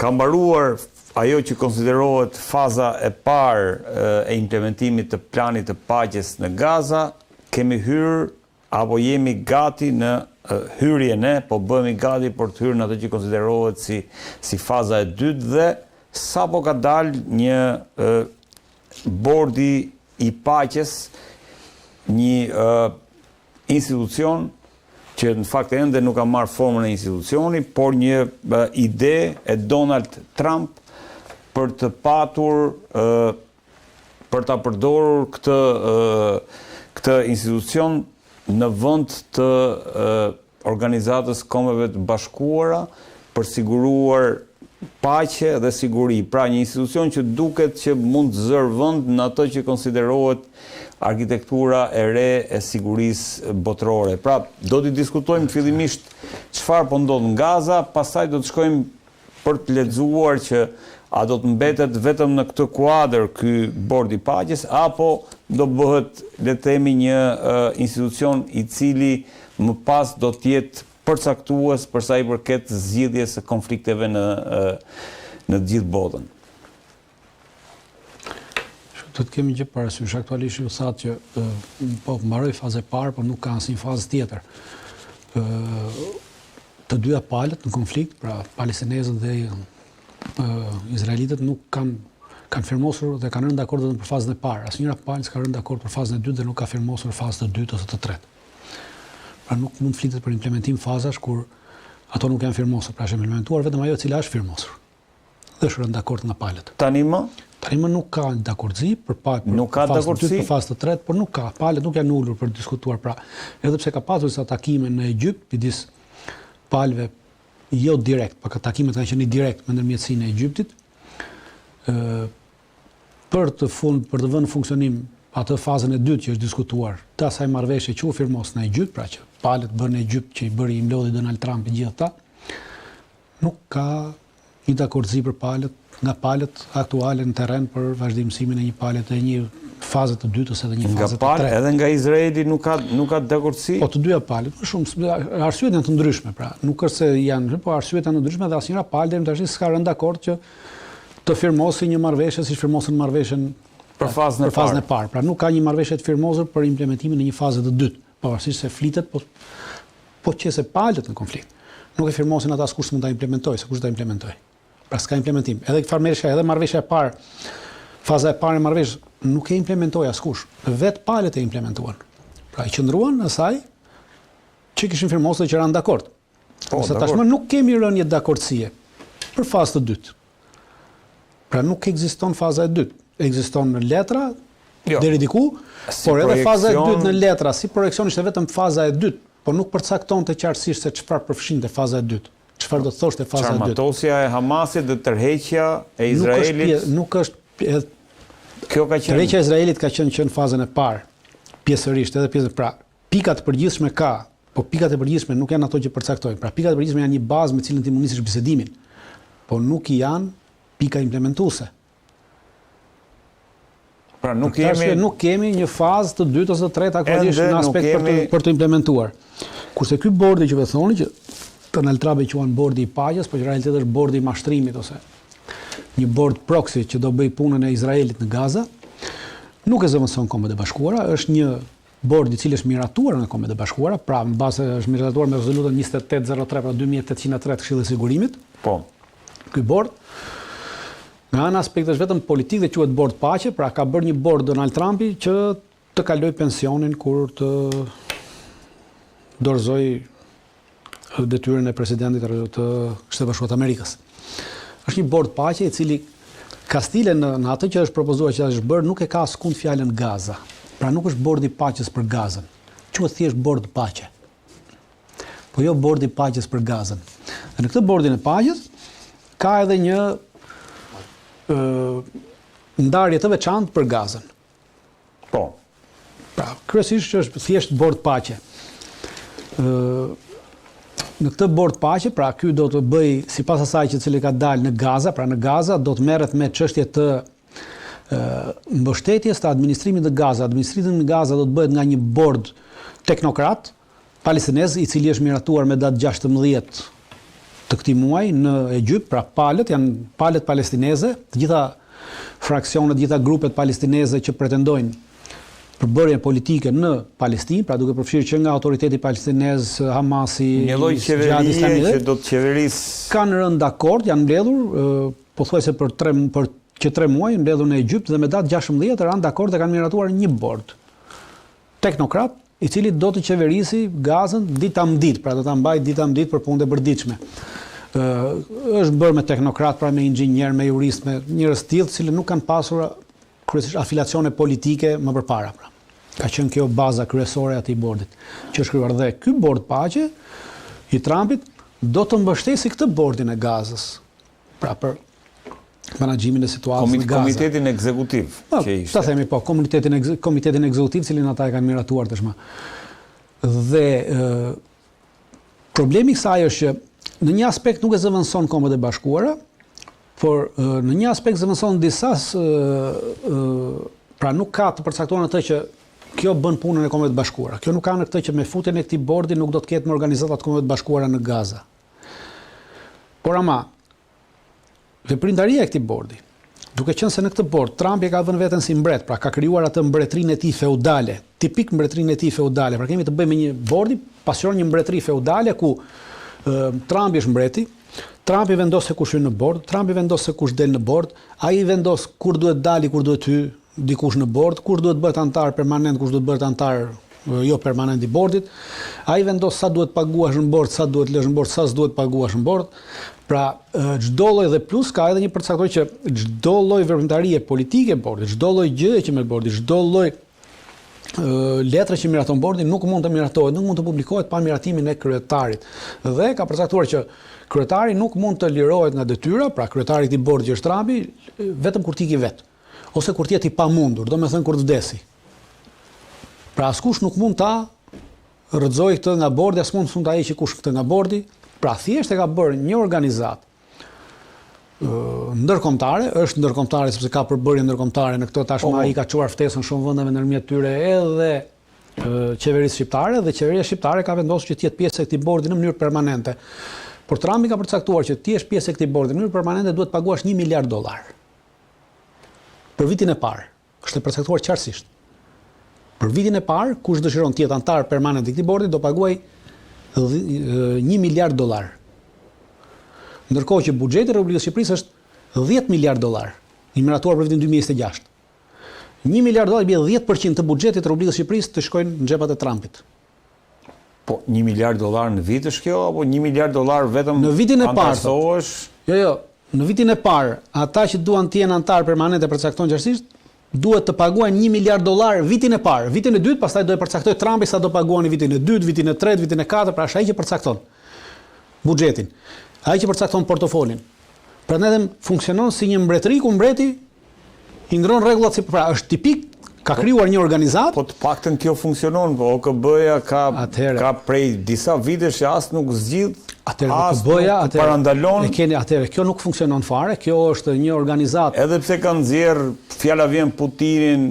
ka mbaruar ajo që konsiderohet faza e parë e implementimit të planit të paqes në Gaza, kemi hyrë apo jemi gati në hyrje ne, po bëhemi gati për të hyrë në ato që konsiderohet si faza e dytë dhe sapo ka dalë një bordi i paqes, një institucion që në fakt ende nuk ka marrë formën e institucioni, por një ide e Donald Trump për të patur, për ta përdorur këtë institucion në vend të Organizatës Kombeve të Bashkuara për siguruar paqe dhe siguri. Pra një institucion që duket që mund të zërë vend në ato që konsiderohet arkitektura e re e sigurisë botërore. Pra, do t'i diskutojmë fillimisht çfarë po ndodh në Gaza, pastaj do të shkojmë për të lexuar që a do të mbetet vetëm në këtë kuadër ky bordi i paqes apo do bëhet, le të themi, një institucion i cili më pas do të jetë përcaktues për sa i përket zgjidhjes së konflikteve në të gjithë botën. Do të kemi gjë parasysh, aktualisht ju thatë që po mbaroi faza e parë, por nuk ka asnjë fazë tjetër. Të dyja palët në konflikt, pra palestinezët dhe izraelitët nuk kanë firmosur dhe kanë rënë dakord vetëm për fazën e parë. Asnjëra palë s'ka rënë dakord për fazën e dytë dhe nuk ka firmosur fazën e dytë ose të tretë. Pra nuk mund flitet për implementim fazash kur ato nuk janë firmosur, pra është implementuar vetëm ajo e cila është firmosur. Dhe është rënë dakord nga palët. Tani më nuk ka dakordzi për fazën e dytë, për fazën e tretë, por nuk ka. Palët nuk janë ulur për të diskutuar. Pra, edhe pse ka pasur disa takime në Egjipt midis palëve jo direkt, pa takimet kanë qenë direkt me ndërmjetësinë e Egjiptit, për të vënë në funksionim atë fazën e dytë që është diskutuar, të asaj marrëveshje që u firmos në Egjipt, pra që palët bërë në Egjipt që i bëri i mlodhi Donald Trump e gjithë ta, nuk ka një dakordzi për palët, nga palët aktuale në terren për vazhdimësimin e një palët e një fazë të dytë ose edhe një fazë të tretë. Edhe nga Izraeli nuk ka dakordsi? Po të dyja palët, më shumë, arsyet janë të ndryshme, pra, nuk është se janë, po arsyet janë të ndryshme dhe asnjëra palë deri tash s'ka rënë dakord që të firmosi një marrëveshje siç firmosën marrëveshjen për fazën e parë. Pra nuk ka një marrëveshje të firmosur për implementimin e një faze të dytë, pavarësisht se flitet, po qëse palët në konflikt. Nuk e firmosin ata askush mund ta implementojë, se kush ta implementojë. Pra s'ka implementim. Edhe marrëveshja e parë, faza e parë e marrëveshjes nuk e implementoi askush. Vetë palët e implementuan. Pra i qëndruan në asaj që kishin firmosur që ranë dakord. Ose tashmë nuk kemi rënje dakordësie për fazën e dytë. Pra nuk ekziston faza e dytë. Ekziston në letra deri diku, por edhe faza e dytë në letra si projekcion ishte vetëm faza e dytë, por nuk përcaktonte qartësisht se çfarë përfshinte faza e dytë. Çfarë do të thoshte faza e dytë? Çarmatosja e Hamasit dhe tërheqja e Izraelit. Nuk është tërheqja e Izraelit ka qenë fazën e parë, pjesërisht edhe pjesën. Pra, pikat e përgjithshme ka, po pikat e përgjithshme nuk janë ato që përcaktojnë. Pra, pikat e përgjithshme janë një bazë me cilën ti mund nisësh bisedimin, po nuk janë pika implementuese. Pra, nuk kemi një fazë të dytë ose të tretë aktualisht në aspekt për të implementuar. Kurse ky bordi që thoni që Donald Trump e quan bordi i paqes, por në realitet është bordi i mashtrimit ose një bord proxy që do bëj punën e Izraelit në Gaza, nuk e zëvendëson Kombet e Bashkuara, është një bord i cili është miratuar nga Kombet e Bashkuara, pra në bazë është miratuar me rezolutën 2803 pra 2803 të Këshillit të Sigurimit. Po. Ky bord nga ana aspektesh vetëm politik dhe quhet bord paqe, pra ka bërë një bord Donald Trumpi që të kaloj pensionin kur të dorëzoj detyrën e presidentit të Shtetit Bashkuar të Amerikës. Është një bord paqe i cili ka stile në atë që është propozuar që është bërë, nuk e ka askund fjalën Gaza. Pra nuk është bordi i paqes për Gazën. Quhet thjesht bord paqe. Po jo bordi i paqes për Gazën. Dhe në këtë bordin e paqes ka edhe një ndarje të veçantë për Gazën. Po. Pra, kryesisht që është thjesht bord paqe. Në këtë bord paqe, pra ky do të bëj sipas asaj që cili ka dalë në Gaza, pra në Gaza do të merret me çështje të mbështetjes të administrimit të Gaza. Administrimi në Gaza do të bëhet nga një bord teknokrat palestinez i cili është miratuar me datë 16 të këtij muaji në Egjipt, pra palët janë palët palestineze, të gjitha fraksionet, të gjitha grupet palestineze që pretendojnë përbërjen politike në Palestinë, pra duke përfshirë që nga autoriteti palestinez, Hamasi, një lloj qeverie që do të qeverisë, kanë rënë dakord, janë mbledhur pothuajse për 3 muaj, mbledhur në Egjipt dhe me datë 16 ranë dakord dhe kanë miratuar një bord teknokrat i cili do të qeverisi Gazën ditamdit, pra do ta mbajë ditamdit për punë të përditshme. Është bërë me teknokrat, pra me inxhinier, me jurist, me njerëz të tillë, të cilët nuk kanë pasur kryesisht afilacione politike më përpara. Pra. Ka qenë kjo baza kryesore e atij bordit, që është krijuar dhe ky bord paqe i Trumpit do të mbështesi këtë bordin e Gazës. Pra për menaxhimin e situatës në Gazë. Komitetin ekzekutiv që ishte. Ta themi po, komitetin ekzekutiv, cilin ata e kanë miratuar tashmë. Dhe problemi i kësaj është që në një aspekt nuk e zëvendëson Kombet e Bashkuara, por në një aspekt zëvendëson disa pra nuk ka të përcaktuar atë që kjo bën punën e Kombeve të Bashkuara. Kjo nuk ka në këtë që me futjen e këtij bordi nuk do të ketë me organizatat e Kombeve të Bashkuara në Gaza. Por ama veprimtaria e këtij bordi, duke qenë se në këtë bord Trump e ka vënë veten si mbret, pra ka krijuar atë mbretrinë e tij feudale, tipik mbretrinë e tij feudale. Pra kemi të bëjmë me një bordi pasqyron një mbretëri feudale ku Trump është mbreti, Trump i vendos se kush hyn në bord, Trump i vendos se kush del në bord, ai i vendos kur duhet dali, kur duhet hy dikush në bord, kur duhet bëhet antar permanent, kush duhet bëhet antar jo permanent i bordit. Ai vendos sa duhet paguash në bord, sa duhet lësh në bord, sa s'duhet paguash në bord. Pra çdo lloj dhe plus ka edhe një përcaktuar që çdo lloj veprimtarie politike e bordit, çdo lloj gjëje që merr bordi, çdo lloj letra që miraton bordin nuk mund të miratohet, nuk mund të publikohet pa miratimin e kryetarit. Dhe ka përcaktuar që kryetari nuk mund të lirohet nga detyra, pra kryetari i këtij bordi që është Trumpi, vetëm kur tiki vet, ose kur t'jeti pamundur, do me thënë kur të vdesi. Pra askush nuk mund ta rrëzoj këtë nga bordi, as mund ta heqë kush këtë nga bordi. Pra thjesht e ka bërë një organizatë ndërkombëtare, është ndërkombëtare sepse ka përbërje ndërkombëtare në këtë tashmë ai ka çuar ftesën shumë vendeve ndërmjet tyre edhe qeverisë shqiptare, dhe qeveria shqiptare ka vendosur që të jetë pjesë e këtij bordi në mënyrë permanente. Por Trumpi ka përcaktuar që ti je pjesë e këtij bordi në mënyrë permanente duhet të paguash $1 miliard për vitin e parë. Është e përcaktuar qartësisht. Për vitin e parë, kush dëshiron të jetë antar permanent i këtij bordi do paguaj $1 miliard. Ndërkohë që buxheti i Republikës së Shqipërisë është $10 miliard, i miratuar për vitin 2026. $1 miliard bie 10% të buxhetit të Republikës së Shqipërisë të shkojnë në xhepat e Trumpit. Po $1 miliard në vit është kjo apo $1 miliard vetëm në vitin e parë? Jo, në vitin e parë, ata që duan të jenë antar permanent e përcakton qartësisht, duhet të paguajnë $1 miliard vitin e parë. Vitin e dytë pastaj do e përcaktoj Trumpi sa do paguani vitin e dytë, vitin e tretë, vitin e katërt, pra është ai që përcakton buxhetin. Ai që përcakton portofolin. Prandaj funksionon si një mbretëri ku mbreti i ndron rregullat si pra është tipik, ka krijuar një organizatë. Po të paktën kjo funksionon, po OKB-ja ka prej disa vitesh që as nuk zgjidh, as nuk parandalon. Atëherë kjo nuk funksionon fare, kjo është një organizatë. Edhe pse kanë nxjerr fjala vjen Putinin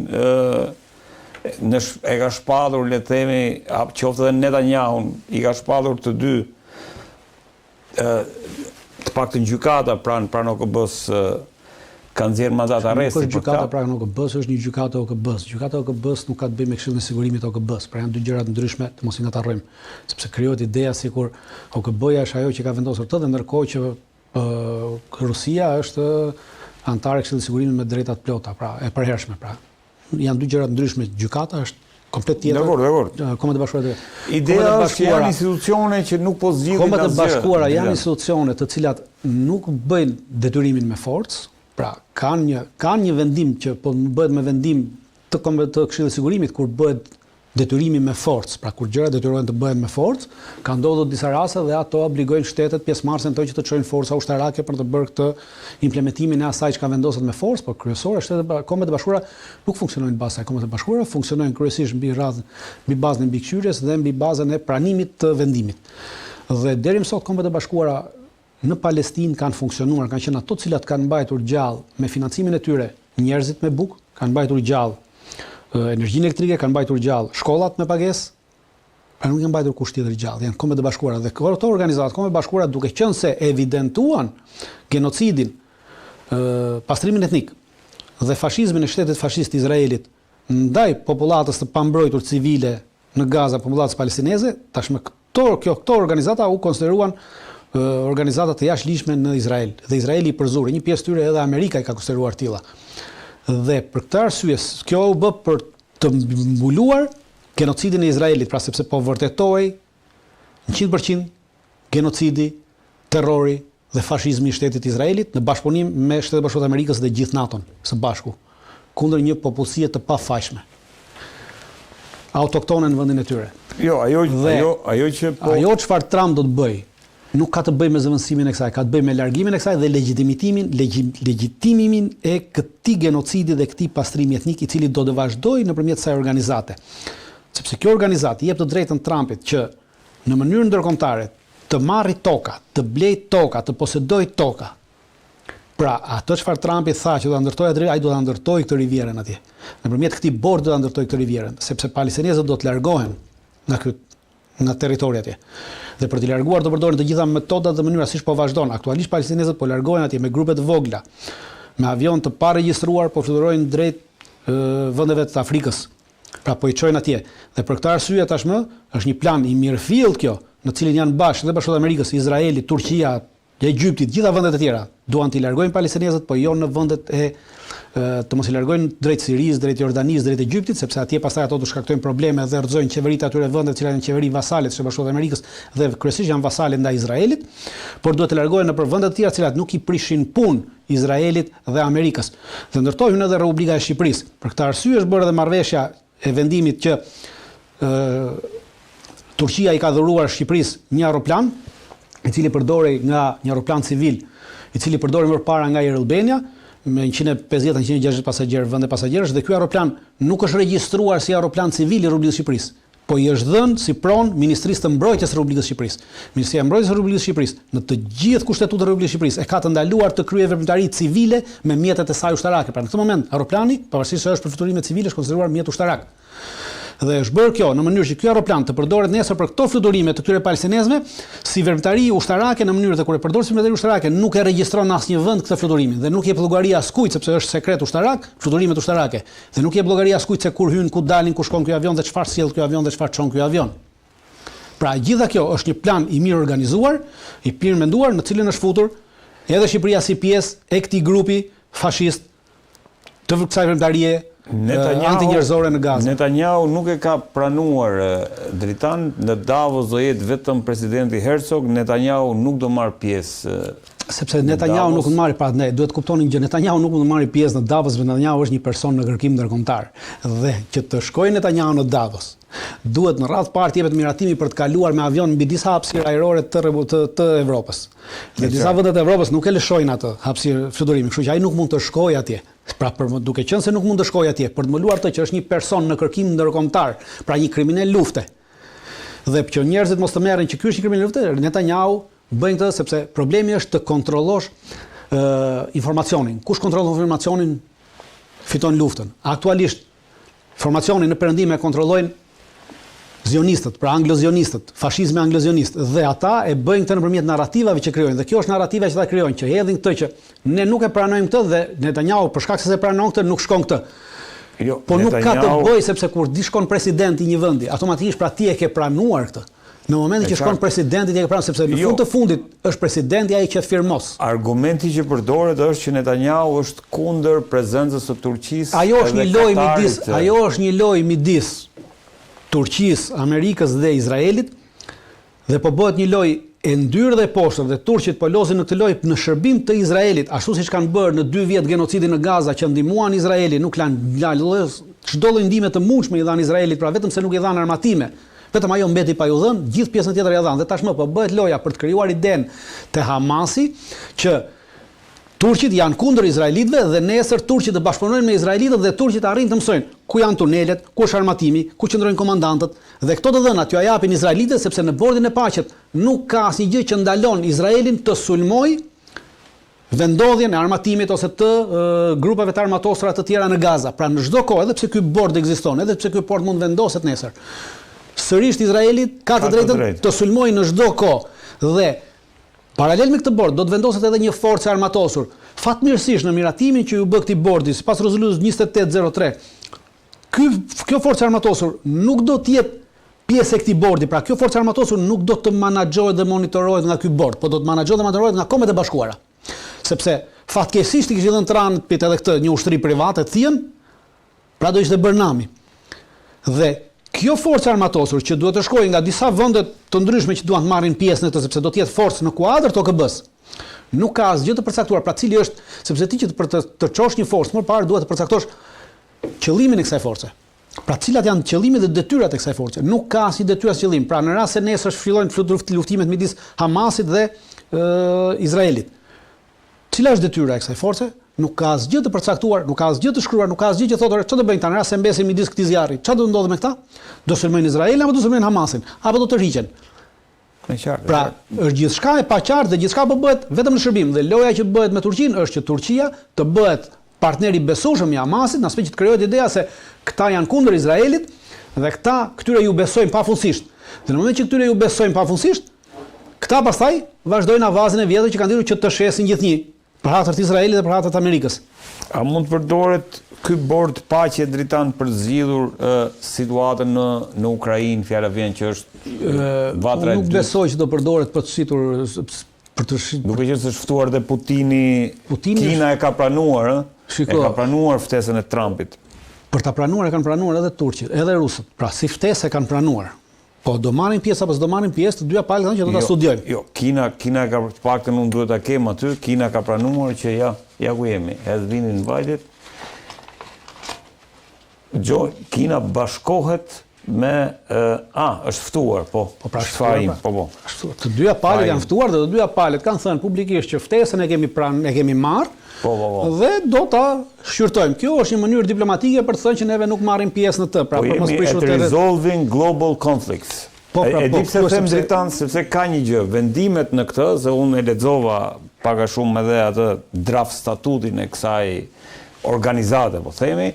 e ka shpallur, le të themi, qoftë edhe Netanyahu i ka shpallur të dy të paktën gjykata pranë OKB-s kanë nxjerrë mandat arresti. Nuk është gjykata pranë OKB-s, është një gjykatë e OKB-s. Gjykata e OKB-s nuk ka të bëjë me Këshillin e Sigurimit të OKB-s, pra janë dy gjëra të ndryshme, të mos i ngatarrojmë, sepse krijohet ideja sikur OKB-ja është ajo që ka vendosur këtë, dhe ndërkohë që Rusia është antar e Këshillit të Sigurimit me drejta të plota, pra e përhershme, pra. Janë dy gjëra të ndryshme. Gjykata është komplet tjetër. Dakor. Kombet e Bashkuara. Ideja është që janë institucione që nuk po zgjidhin asgjë. Kombet e Bashkuara janë institucione të cilat nuk bëjnë detyrimin me forcë, pra kanë një vendim që po bëhet me vendim të Këshillit të Sigurimit kur bëhet detyrimi me forcë, pra kur gjërat detyrohen të bëhen me forcë, ka ndodhur disa raste dhe ato obligojnë shtetet pjesëmarrëse në to që të çojnë forca ushtarake për të bërë këtë implementimin e asaj që ka vendosur me forcë, por kryesore Kombet e Bashkuara nuk funksionojnë bazë saj. Kombet e Bashkuara funksionojnë kryesisht mbi bazën e mbikëqyrjes dhe mbi bazën e pranimit të vendimit. Dhe deri më sot Kombet e Bashkuara në Palestinë kanë funksionuar, kanë qenë ato të cilat kanë mbajtur gjallë me financimin e tyre njerëzit me bukë, kanë mbajtur gjallë energjinë elektrike, kanë mbajtur gjallë shkollat me pagesë, Pra nuk janë mbajtur kusht tjetër gjallë, janë Kombet e Bashkuara dhe këto organizata, Kombet e Bashkuara duke qenë se evidentuan genocidin, pastrimin etnik dhe fashizmin e shtetit fashist Izraelit ndaj popullatës të pambrojtur civile në Gaza, popullatës palestineze, tashmë këto organizata u konsideruan organizata të jashtëligjshme në Izrael. Dhe Izraeli i përzuri, një pjesë tyre edhe Amerika i ka konsideruar tilla. Dhe për këtë arsye, kjo u bë për të mbuluar genocidin e Izraelit, pra sepse po vërtetohej 100% genocidi, terrori dhe fashizmi i shtetit Izraelit në bashkëpunim me Shtetet Bashkuara të Amerikës dhe gjithë NATO-n së bashku kundër një popullsie të pafajshme, autoktone në vendin e tyre. Jo, ajo që po ajo çfarë Trump do të bëj nuk ka të bëjë me zëvendësimin e kësaj, ka të bëjë me largimin e kësaj dhe legjitimimin e këtij genocidi dhe këtij pastrimi etnik i cili do të vazhdojë nëpërmjet kësaj organizate. Sepse kjo organizatë jep të drejtën Trumpit që në mënyrë ndërkombëtare të marrë toka, të blej toka, të posedoj toka. Pra, atë çfarë Trumpi tha që do ta ndërtojë atë, ai do ta ndërtojë këtë rivierën atje. Nëpërmjet këtij bordi do ta ndërtojë këtë rivierën, sepse palestinezët do të largohen nga territori atje. Dhe për të larguar do përdoren të gjitha metodat dhe mënyra siç po vazhdon. Aktualisht palestinezët po largohen atje me grupe të vogla, me avion të paregjistruar, po fluturojnë drejt vendeve të Afrikës. Pra po i çojnë atje. Dhe për këtë arsye tashmë është një plan i mirëfillt kjo, në cilin janë bashkë dhe Bashkuara e Amerikës, Izraeli, Turqia, Egjipti, gjitha vendet e tjera duan t'i largojnë palestinezët, po jo në vendet të mos i largojnë drejt Sirisë, drejt Jordanisë, drejt Egjiptit, sepse atje pastaj ato do shkaktojnë probleme dhe rrëzojnë qeveritë atyre vendeve të cilat janë qeveri vasale të Bashkuara e Amerikës dhe kryesisht janë vasale ndaj Izraelit, por duhet të largohen nëpër vende të tjera të cilat nuk i prishin punë Izraelit dhe Amerikës. Dhe ndërtojnë edhe Republika e Shqipërisë. Për këtë arsye është bërë edhe marrëveshja e vendimit që Turqia i ka dhuruar Shqipërisë një aeroplan i cili përdorej nga një aeroplan civil, i cili përdorej më parë nga Air Albania me 150-160 pasagjerë, vende pasagjerësh, dhe ky aeroplan nuk është regjistruar si aeroplan civil i Republikës së Shqipërisë, po i është dhënë si pronë Ministrisë të Mbrojtjes së Republikës së Shqipërisë. Ministria e Mbrojtjes së Republikës së Shqipërisë në të gjithë kushtetutët e Republikës së Shqipërisë e ka të ndaluar të kryejë veprimtari civile me mjetet e saj ushtarake. Pra në këtë moment aeroplani, pavarësisht se është për fluturime civile, është konsideruar mjet ushtarak. Dhe është bërë kjo në mënyrë që ky aeroplan të përdoret nesër për këto fluturime të këtyre palestinezëve si veprimtari ushtarake, në mënyrë të kur e përdor si veprimtari ushtarake nuk e regjistron në asnjë vend këtë fluturimin dhe nuk jep llogari askujt sepse është sekret ushtarak, fluturimet ushtarake. Dhe nuk jep llogari askujt se kur hyn, ku dalin, ku shkon ky avion dhe çfarë sjell ky avion dhe çfarë çon ky avion. Pra gjitha kjo është një plan i mirë organizuar, i pirë menduar, në cilin është futur edhe Shqipëria si pjesë e këtij grupi fashist të kësaj veprimtarie antinjerëzore në Gazë. Netanyahu nuk e ka pranuar dritan, në Davos do jetë vetëm presidenti Herzog, Netanyahu nuk do marr pjesë. Sepse Netanyahu nuk do marrë, pra ne duhet kuptoni gjë, Netanyahu nuk do marrë pjesë në Davos, Netanyahu është një person në kërkim ndërkombëtar. Dhe që të shkojë Netanyahu në Davos, duhet në radhë parë të jepet miratimi për të kaluar me avion mbi disa hapësirë ajrore të Evropës. Dhe disa vende të Evropës nuk e lëshojnë atë hapësirë fluturimin, kështu që ai nuk mund të shkojë atje. Pra duke qenë se nuk mund të shkojë atje, për të mëluar të që është një person në kërkim ndërkombëtar, pra një kriminal lufte. Dhe që njerëzit mos të merren që ky është një kriminal lufte, Netanyahu bëjnë këtë sepse problemi është të kontrollosh informacionin. Kush kontrollon informacionin fiton luftën. Aktualisht informacionin në perëndim e kontrollojnë zionistët, pra anglozionistët, fashizmi anglozionist, dhe ata e bëjnë këtë nëpërmjet narrativave që krijojnë. Dhe kjo është narrativa që ata krijojnë, që hedhin këtë që ne nuk e pranojmë këtë dhe Netanyahu për shkak se pranon këtë nuk shkon këtë. Jo, po nuk ka të bëjë sepse kur di shkon presidenti i një vendi, automatikisht pra ti e ke pranuar këtë. Në momentin që shkon presidenti ti e ke pranuar sepse në fund të fundit është presidenti ai që firmos. Argumenti që përdoret është që Netanyahu është kundër prezencës së Turqisë. Ajo është një lojë midis Turqisë, Amerikës dhe Izraelit, dhe po bëhet një lojë e ndyrë dhe poshtër, dhe turqit po lozin në këtë lojë në shërbim të Izraelit, ashtu siç kanë bërë në 2 vjet genocidin në Gaza që ndihmuan Izraelin, nuk lanë çdo lloj ndihme të mundshme i dhanë Izraelit, pra vetëm se nuk i dhanë armatime. Vetëm ajo mbeti pa ju dhënë, gjithë pjesën tjetër ja dhanë. Dhe tashmë po bëhet loja për të krijuar idenë te Hamasi që turqit janë kundër izraelitëve dhe nesër turqit të bashkëpunojnë me izraelitët dhe turqit arrin të mësojnë ku janë tunelet, ku është armatimi, ku qëndrojnë komandantët dhe këto të dhënat ju japin izraelitëve sepse në bordin e paqet nuk ka asnjë gjë që ndalon Izraelin të sulmojë vendodhjen e armatimit ose të grupeve të armatosura të tjera në Gaza. Pra në çdo kohë, edhe pse ky bord ekziston, edhe pse ky port mund vendoset nesër, sërish Izraelit ka të drejtën të sulmojë në çdo kohë dhe paralel me këtë bord do të vendoset edhe një forcë armatosur. Fatmirësisht në miratimin që ju bë këtij bordi sipas rezolutës 2803, kjo forcë armatosur nuk do të jetë pjesë e këtij bordi. Pra kjo forcë armatosur nuk do të menaxhohet dhe monitorohet nga ky bord, por do të menaxhohet dhe monitorohet nga Kombet e Bashkuara. Sepse fatkeqësisht i kishin dhënë Tranit edhe këtë një ushtri private të thjen, pra do ishte Bërnami. Dhe kjo forcë armatosur që duhet të shkojë nga disa vende të ndryshme që duan të marrin pjesë në këtë, sepse do të jetë forcë në kuadër të OKB-s. Nuk ka asgjë të përcaktuar, pra cili është, sepse ti që për të çosh një forcë, më parë duhet të përcaktosh qëllimin e kësaj force. Pra cilat janë qëllimet dhe detyrat e kësaj force. Nuk ka asnjë detyrë as qëllim. Pra në rast se nesër fillojnë luftimet midis Hamasit dhe Izraelit. Cila është detyra e kësaj force? Nuk ka asgjë të përcaktuar, nuk ka asgjë të shkruar, nuk ka asgjë që thotë çfarë do bëjnë tani në rast se mbesin midis këtij zjarri. Çfarë do ndodhë me këta? Do sulmojnë Izraelin apo do sulmojnë Hamasin? Apo do të rriqen? Pra, është gjithçka e paqartë dhe gjithçka po bëhet vetëm në shërbim. Dhe loja që bëhet me Turqinë është që Turqia të bëhet partneri besueshëm i Hamasit, në aspekt që të krijohet ideja se këta janë kundër Izraelit dhe këtyre ju besojnë pafundësisht. Dhe në moment që këtyre ju besojnë pafundësisht, këta pastaj vazhdojnë avazin e vjetër që kanë dhënë që të shesin gjithnjë për hatër të Izraelit dhe për hatër të Amerikës. A mund të përdoret ky bord paqe dritan për zgjidhur situatën në Ukrainë, fjala vjen që është vatra e dytë? Nuk besoj që do përdoret për të shitur duke qenë se është ftuar dhe Putini Kina e ka pranuar, e ka pranuar ftesën e Trumpit. Për ta pranuar e kanë pranuar edhe turqit, edhe rusët. Pra si ftesë e kanë pranuar. Po do marrin pjesë apo s'do marrin pjesë, të dyja palët që do ta studiojnë. Jo, Kina ka të paktën unë duhet ta kem aty, Kina ka pranuar që ja ku jemi, edhe vinin vajtit. Kina bashkohet me është ftuar, po. Po pra po. Të dyja palët janë ftuar dhe të dyja palët kanë thënë publikisht që ftesën e kemi marrë. Po. Dhe do ta shqyrtojmë. Kjo është një mënyrë diplomatike për të thënë që neve nuk marrim pjesë në të. Pra po jemi at resolving global conflicts. E di pse them dritan, sepse ka një gjë, vendimet në këtë, se unë e lexova pak a shumë edhe atë draft statutin e kësaj organizate, po themi,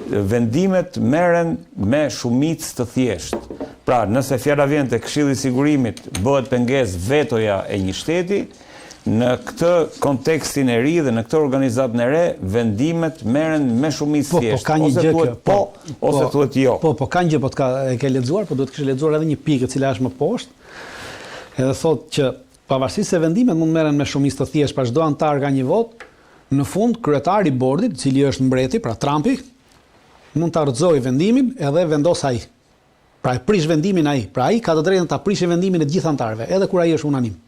vendimet merren me shumicë të thjeshtë. Pra, nëse fjala vjen te Këshilli i Sigurimit, bëhet pengesë vetoja e një shteti, në këtë kontekstin e ri dhe në këtë organizatën e re, vendimet merren me shumicë thjeshtë. Ose thuhet po, ose thuhet jo. Po ka një gjë, e ke lexuar, po duhet të kishe lexuar edhe një pikë e cila është më poshtë. Edhe thotë që pavarësisht se vendimet mund merren me shumicë të thjeshtë, pra çdo antar ka një vot, në fund kryetari i bordit, i cili është mbreti, pra Trumpi, mund ta rrëzojë vendimin edhe vendos ai. Pra e prish vendimin ai. Pra ai ka të drejtën ta prishë vendimin e gjithë antarëve, edhe kur ai është unanim.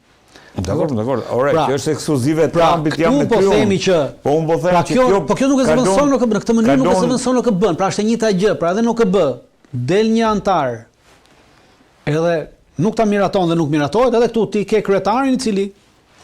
Dakor. Ore, kjo është ekskluzive e Trumpit, jam me ty. Po themi që po unë po them që kjo po kjo nuk e zëvendëson në OKB, në këtë mënyrë nuk e zëvendëson në OKB, pra është e njëjta gjë, pra edhe në OKB del një antar edhe nuk ta miraton dhe nuk miratohet, edhe këtu ti ke kryetarin i cili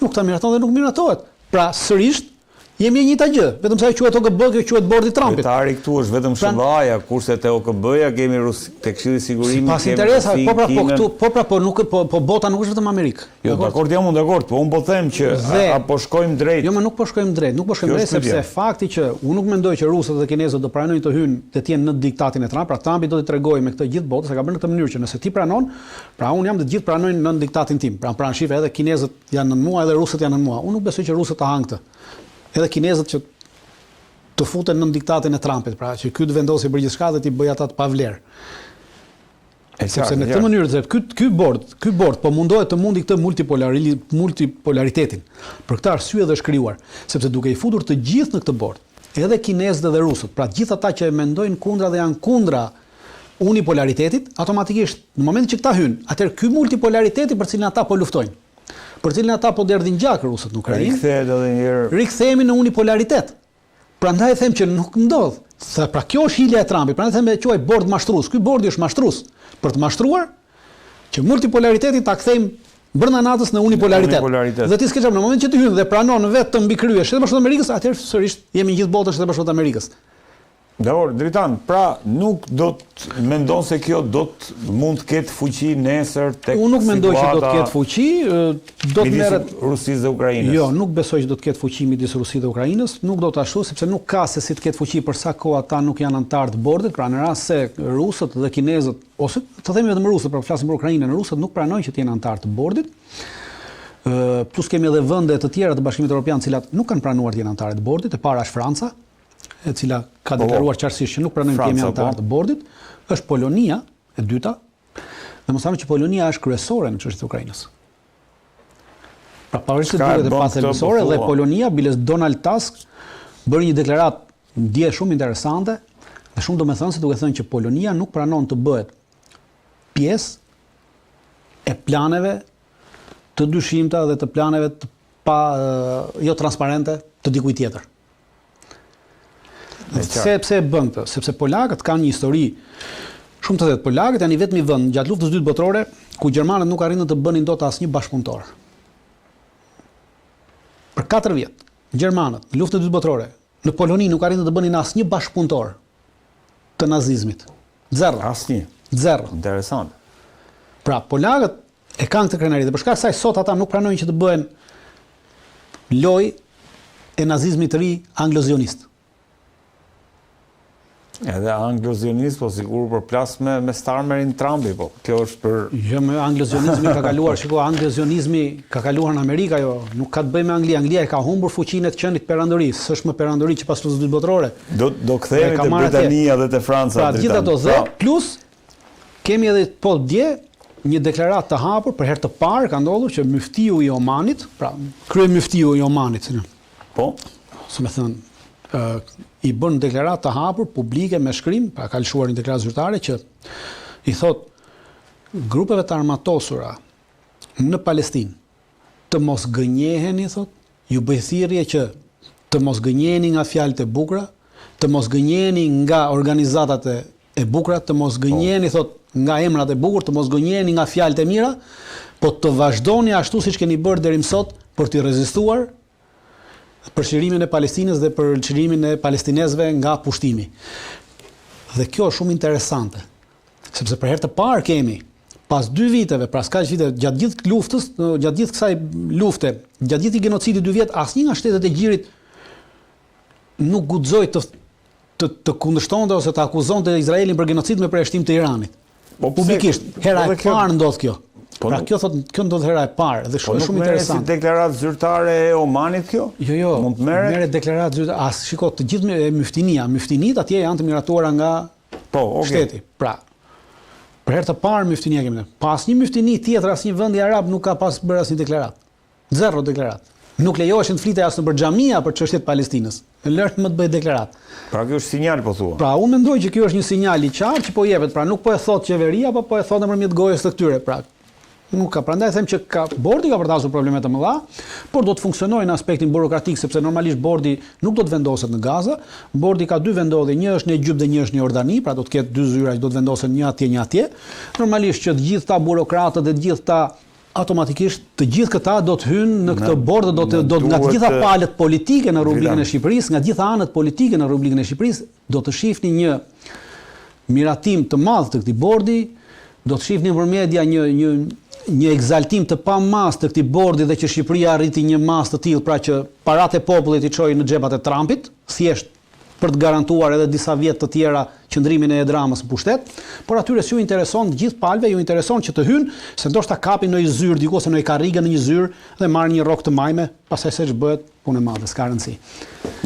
nuk ta miraton dhe nuk miratohet. Pra sërish jemi e njëjta gjë, vetëm sa quhet OKB, kjo quhet bordi i Trumpit. Kryetari këtu është vetëm SBA-ja, kurse te OKB-ja kemi te Këshilli i Sigurimit, pas interesa, po bota nuk është vetëm Amerikë. Jo, dakord, jam dakord, po unë po them që apo shkojmë drejt. Jo, më nuk po shkojmë drejt, sepse fakti që unë nuk mendoj që rusët dhe kinezët do pranojnë të hyjnë të jenë në diktatin e Trump, pra Trumpi do t'i tregojë me këtë gjithë botën se ka bërë në këtë mënyrë që nëse ti pranon, pra unë jam të gjithë pranojnë në diktatin tim. Pra shife edhe kinezët janë nën mua edhe rusët janë nën mua. Unë nuk besoj që rusët ta hanë këtë. Edhe kinezët që të futen në diktatin e Trumpit, pra që ky të vendosi për gjithçka dhe t'i bëj ata të pavlerë. Sepse në këtë mënyrë ky bord po mundohet të mundi këtë multipolaritetin. Për këtë arsye dhe është krijuar, sepse duke i futur të gjithë në këtë bord, edhe kinezët dhe rusët, pra gjithë ata që e mendojnë kundra dhe janë kundra unipolaritetit, automatikisht në momentin që këta hyn, atëherë ky multipolariteti për cilin ata po luftojnë, për cilin ata po derdhin gjak rusët në Ukrainë, rikthehemi në unipolaritet. Prandaj them që nuk ndodh. Pra kjo është hilja e Trumpit. Prandaj them e quaj bord mashtrues. Ky bordi është mashtrues për të mashtruar që multipolariteti ta kthejmë brenda natës në unipolaritet. Dhe ti s'ke çfarë, në moment që ti hyn dhe pranon vetë të mbikryesh edhe Bashkët e Amerikës, atëherë sërish jemi gjithë botën e Bashkët e Amerikës. Dakor, Dritan, pra nuk do të mendon se kjo mund të ketë fuqi nesër tek Unë nuk mendoj që do të ketë fuqi, do të merret Rusisë dhe Ukrainës. Jo, nuk besoj që do të ketë fuqi midis Rusisë dhe Ukrainës, nuk do të ashtu sepse nuk ka se si të ketë fuqi për sa kohë ata nuk janë anëtarë të bordit, pra në rast se rusët dhe kinezët, ose të themi vetëm rusët, por flasim për Ukrainën, rusët nuk pranojnë që të jenë anëtarë të bordit. Plus kemi edhe vende të tjera të Bashkimit Evropian, të cilat nuk kanë pranuar të jenë anëtarë të bordit, e para është Franca, e cila ka deklaruar qartësisht që nuk pranojnë të jemi anëtarë të bordit, është Polonia, e dyta, dhe mos harrojmë që Polonia është kryesore në çështjen e Ukrainës. Pra pavarësisht të dyre të pathelësore dhe Polonia, biles Donald Tusk bëri një deklaratë ndje shumë interesante dhe shumë domethënëse duke thënë që Polonia nuk pranon të bëhet pjesë e planeve të dyshimta dhe të planeve jo transparente të dikujt tjetër. Pse e bën këtë? Sepse polakët kanë një histori shumë të thjeshtë. Polakët janë i vetmi vend gjatë luftës së dytë botërore ku gjermanët nuk arritën të bënin dot asnjë bashkëpunëtor. Për 4 vjet, gjermanët në luftën e dytë botërore në Poloni nuk arritën të bënin asnjë bashkëpunëtor të nazizmit. Zero. Asnjë. Zero. Interesant. Pra polakët e kanë këtë krenari dhe për shkak se sot ata nuk pranojnë që të bëhen lojë e nazizmit të ri anglozionist. Edhe anglozionist, po sigur përplas me Starmerin Trumpi, po. Kjo është për... Jo, me anglozionizmi ka kaluar, shiko, anglozionizmi ka kaluar në Amerika, jo, nuk ka të bëjë me Anglia. Anglia e ka humbur fuqinë të qenit perandërisë, s'është më perandëri që pas luftës së dytë botërore. Do kthehemi te Britania dhe te Franca. Pra, gjithë ato dhe, plus kemi edhe po dje një deklaratë të hapur për herë të parë ka ndodhur që myftiu i Omanit, pra kryemyftiu i Omanit, po, si më thënë, i bën deklaratë të hapur publike me shkrim, pra ka lëshuar një deklaratë zyrtare që i thot grupeve të armatosura në Palestinë të mos gënjeheni, thot, ju bëj thirrje që të mos gënjeheni nga fjalët e bukura, të mos gënjeheni nga organizatat e bukura, të mos gënjeheni, thot, nga emrat e bukur, të mos gënjeheni nga fjalët e mira, po të vazhdoni ashtu siç keni bërë deri më sot për të rezistuar për çlirimin e Palestinës dhe për çlirimin e palestinezëve nga pushtimi. Dhe kjo është shumë interesante, sepse për herë të parë kemi, pas 2 viteve, pra s'ka vite, gjatë gjithë luftës, gjatë gjithë kësaj lufte, gjatë gjithë genocidit 2 vjet, asnjë nga shtetet e Gjirit nuk guxoi të kundërshtonte ose të akuzonte Izraelin për genocid me përjashtim të Iranit. Publikisht, hera e parë ndodh kjo. Pra kjo ndodh hera e parë dhe shumë interesant. Si deklaratë zyrtare e Omanit kjo? Jo, mund të merret deklaratë zyrtare. Shiko, të gjithë myftinit atje janë të miratuara nga shteti. Pra, për herë të parë myftinia kemi. Pas një myftini tjetër asnjë vend i arab nuk ka pas bërë asnjë deklaratë. Zero deklaratë. Nuk lejoheshin të flitej as nëpër xhamia për çështjet e Palestinës. Lërë më të bëj deklaratë. Pra kjo është sinjal, po thua. Pra unë mendoj që kjo është një sinjal i qartë që po jepet, pra nuk po e thot qeveria, po e thot nëpërmjet gojës së këtyre. Pra nuk ka, prandaj them që bordi ka përdasur probleme të mëdha, por do të funksionojë në aspektin burokratik sepse normalisht bordi nuk do të vendoset në Gaza. Bordi ka 2 vendodhje, një është në Egjipt dhe një është në Jordani, pra do të ketë 2 zyra që do të vendosen një atje. Normalisht që të gjithë ta burokratët dhe të gjithë ta automatikisht të gjithë këta do të hynë në këtë bordë, do nga të gjitha palët politike në rubrikën e Shqipërisë, nga të gjitha anët politike në rubrikën e Shqipërisë, do të shihni një miratim të madh të këtij bordi, do të shihni nëpër media një egzaltim të pamas të këtij bordi dhe që Shqipëria arriti një mas të tillë, pra që paratë e popullit i çojë në xhepat e Trumpit, thjesht për të garantuar edhe disa vjet të tjera qëndrimin e Edramës në pushtet, por atyre s'ju intereson të gjithë palëve, ju intereson që të hynë, se ndoshta kapin në një zyrë, diku ose në një karrige në një zyrë dhe marrin një rrok të majme, pastaj se ç'bëhet punë e madhe, s'ka rëndësi.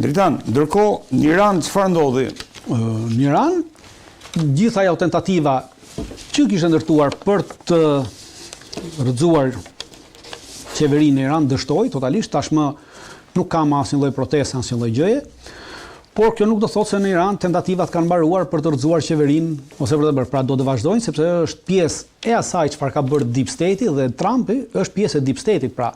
Dritan, ndërkohë në Iran çfarë ndodhi? Në Iran, gjithë ajo tentativa që kishte ndërtuar për të rrëzuar qeverinë në Iran dështoi totalisht, tashmë nuk ka më asnjë lloj proteste, asnjë lloj gjëje. Por kjo nuk do thotë se në Iran tentativat kanë mbaruar për të rrëzuar qeverinë ose për të bërë. Pra do të vazhdojnë sepse është pjesë e asaj çfarë ka bërë Deep State dhe Trumpi është pjesë e Deep State. Pra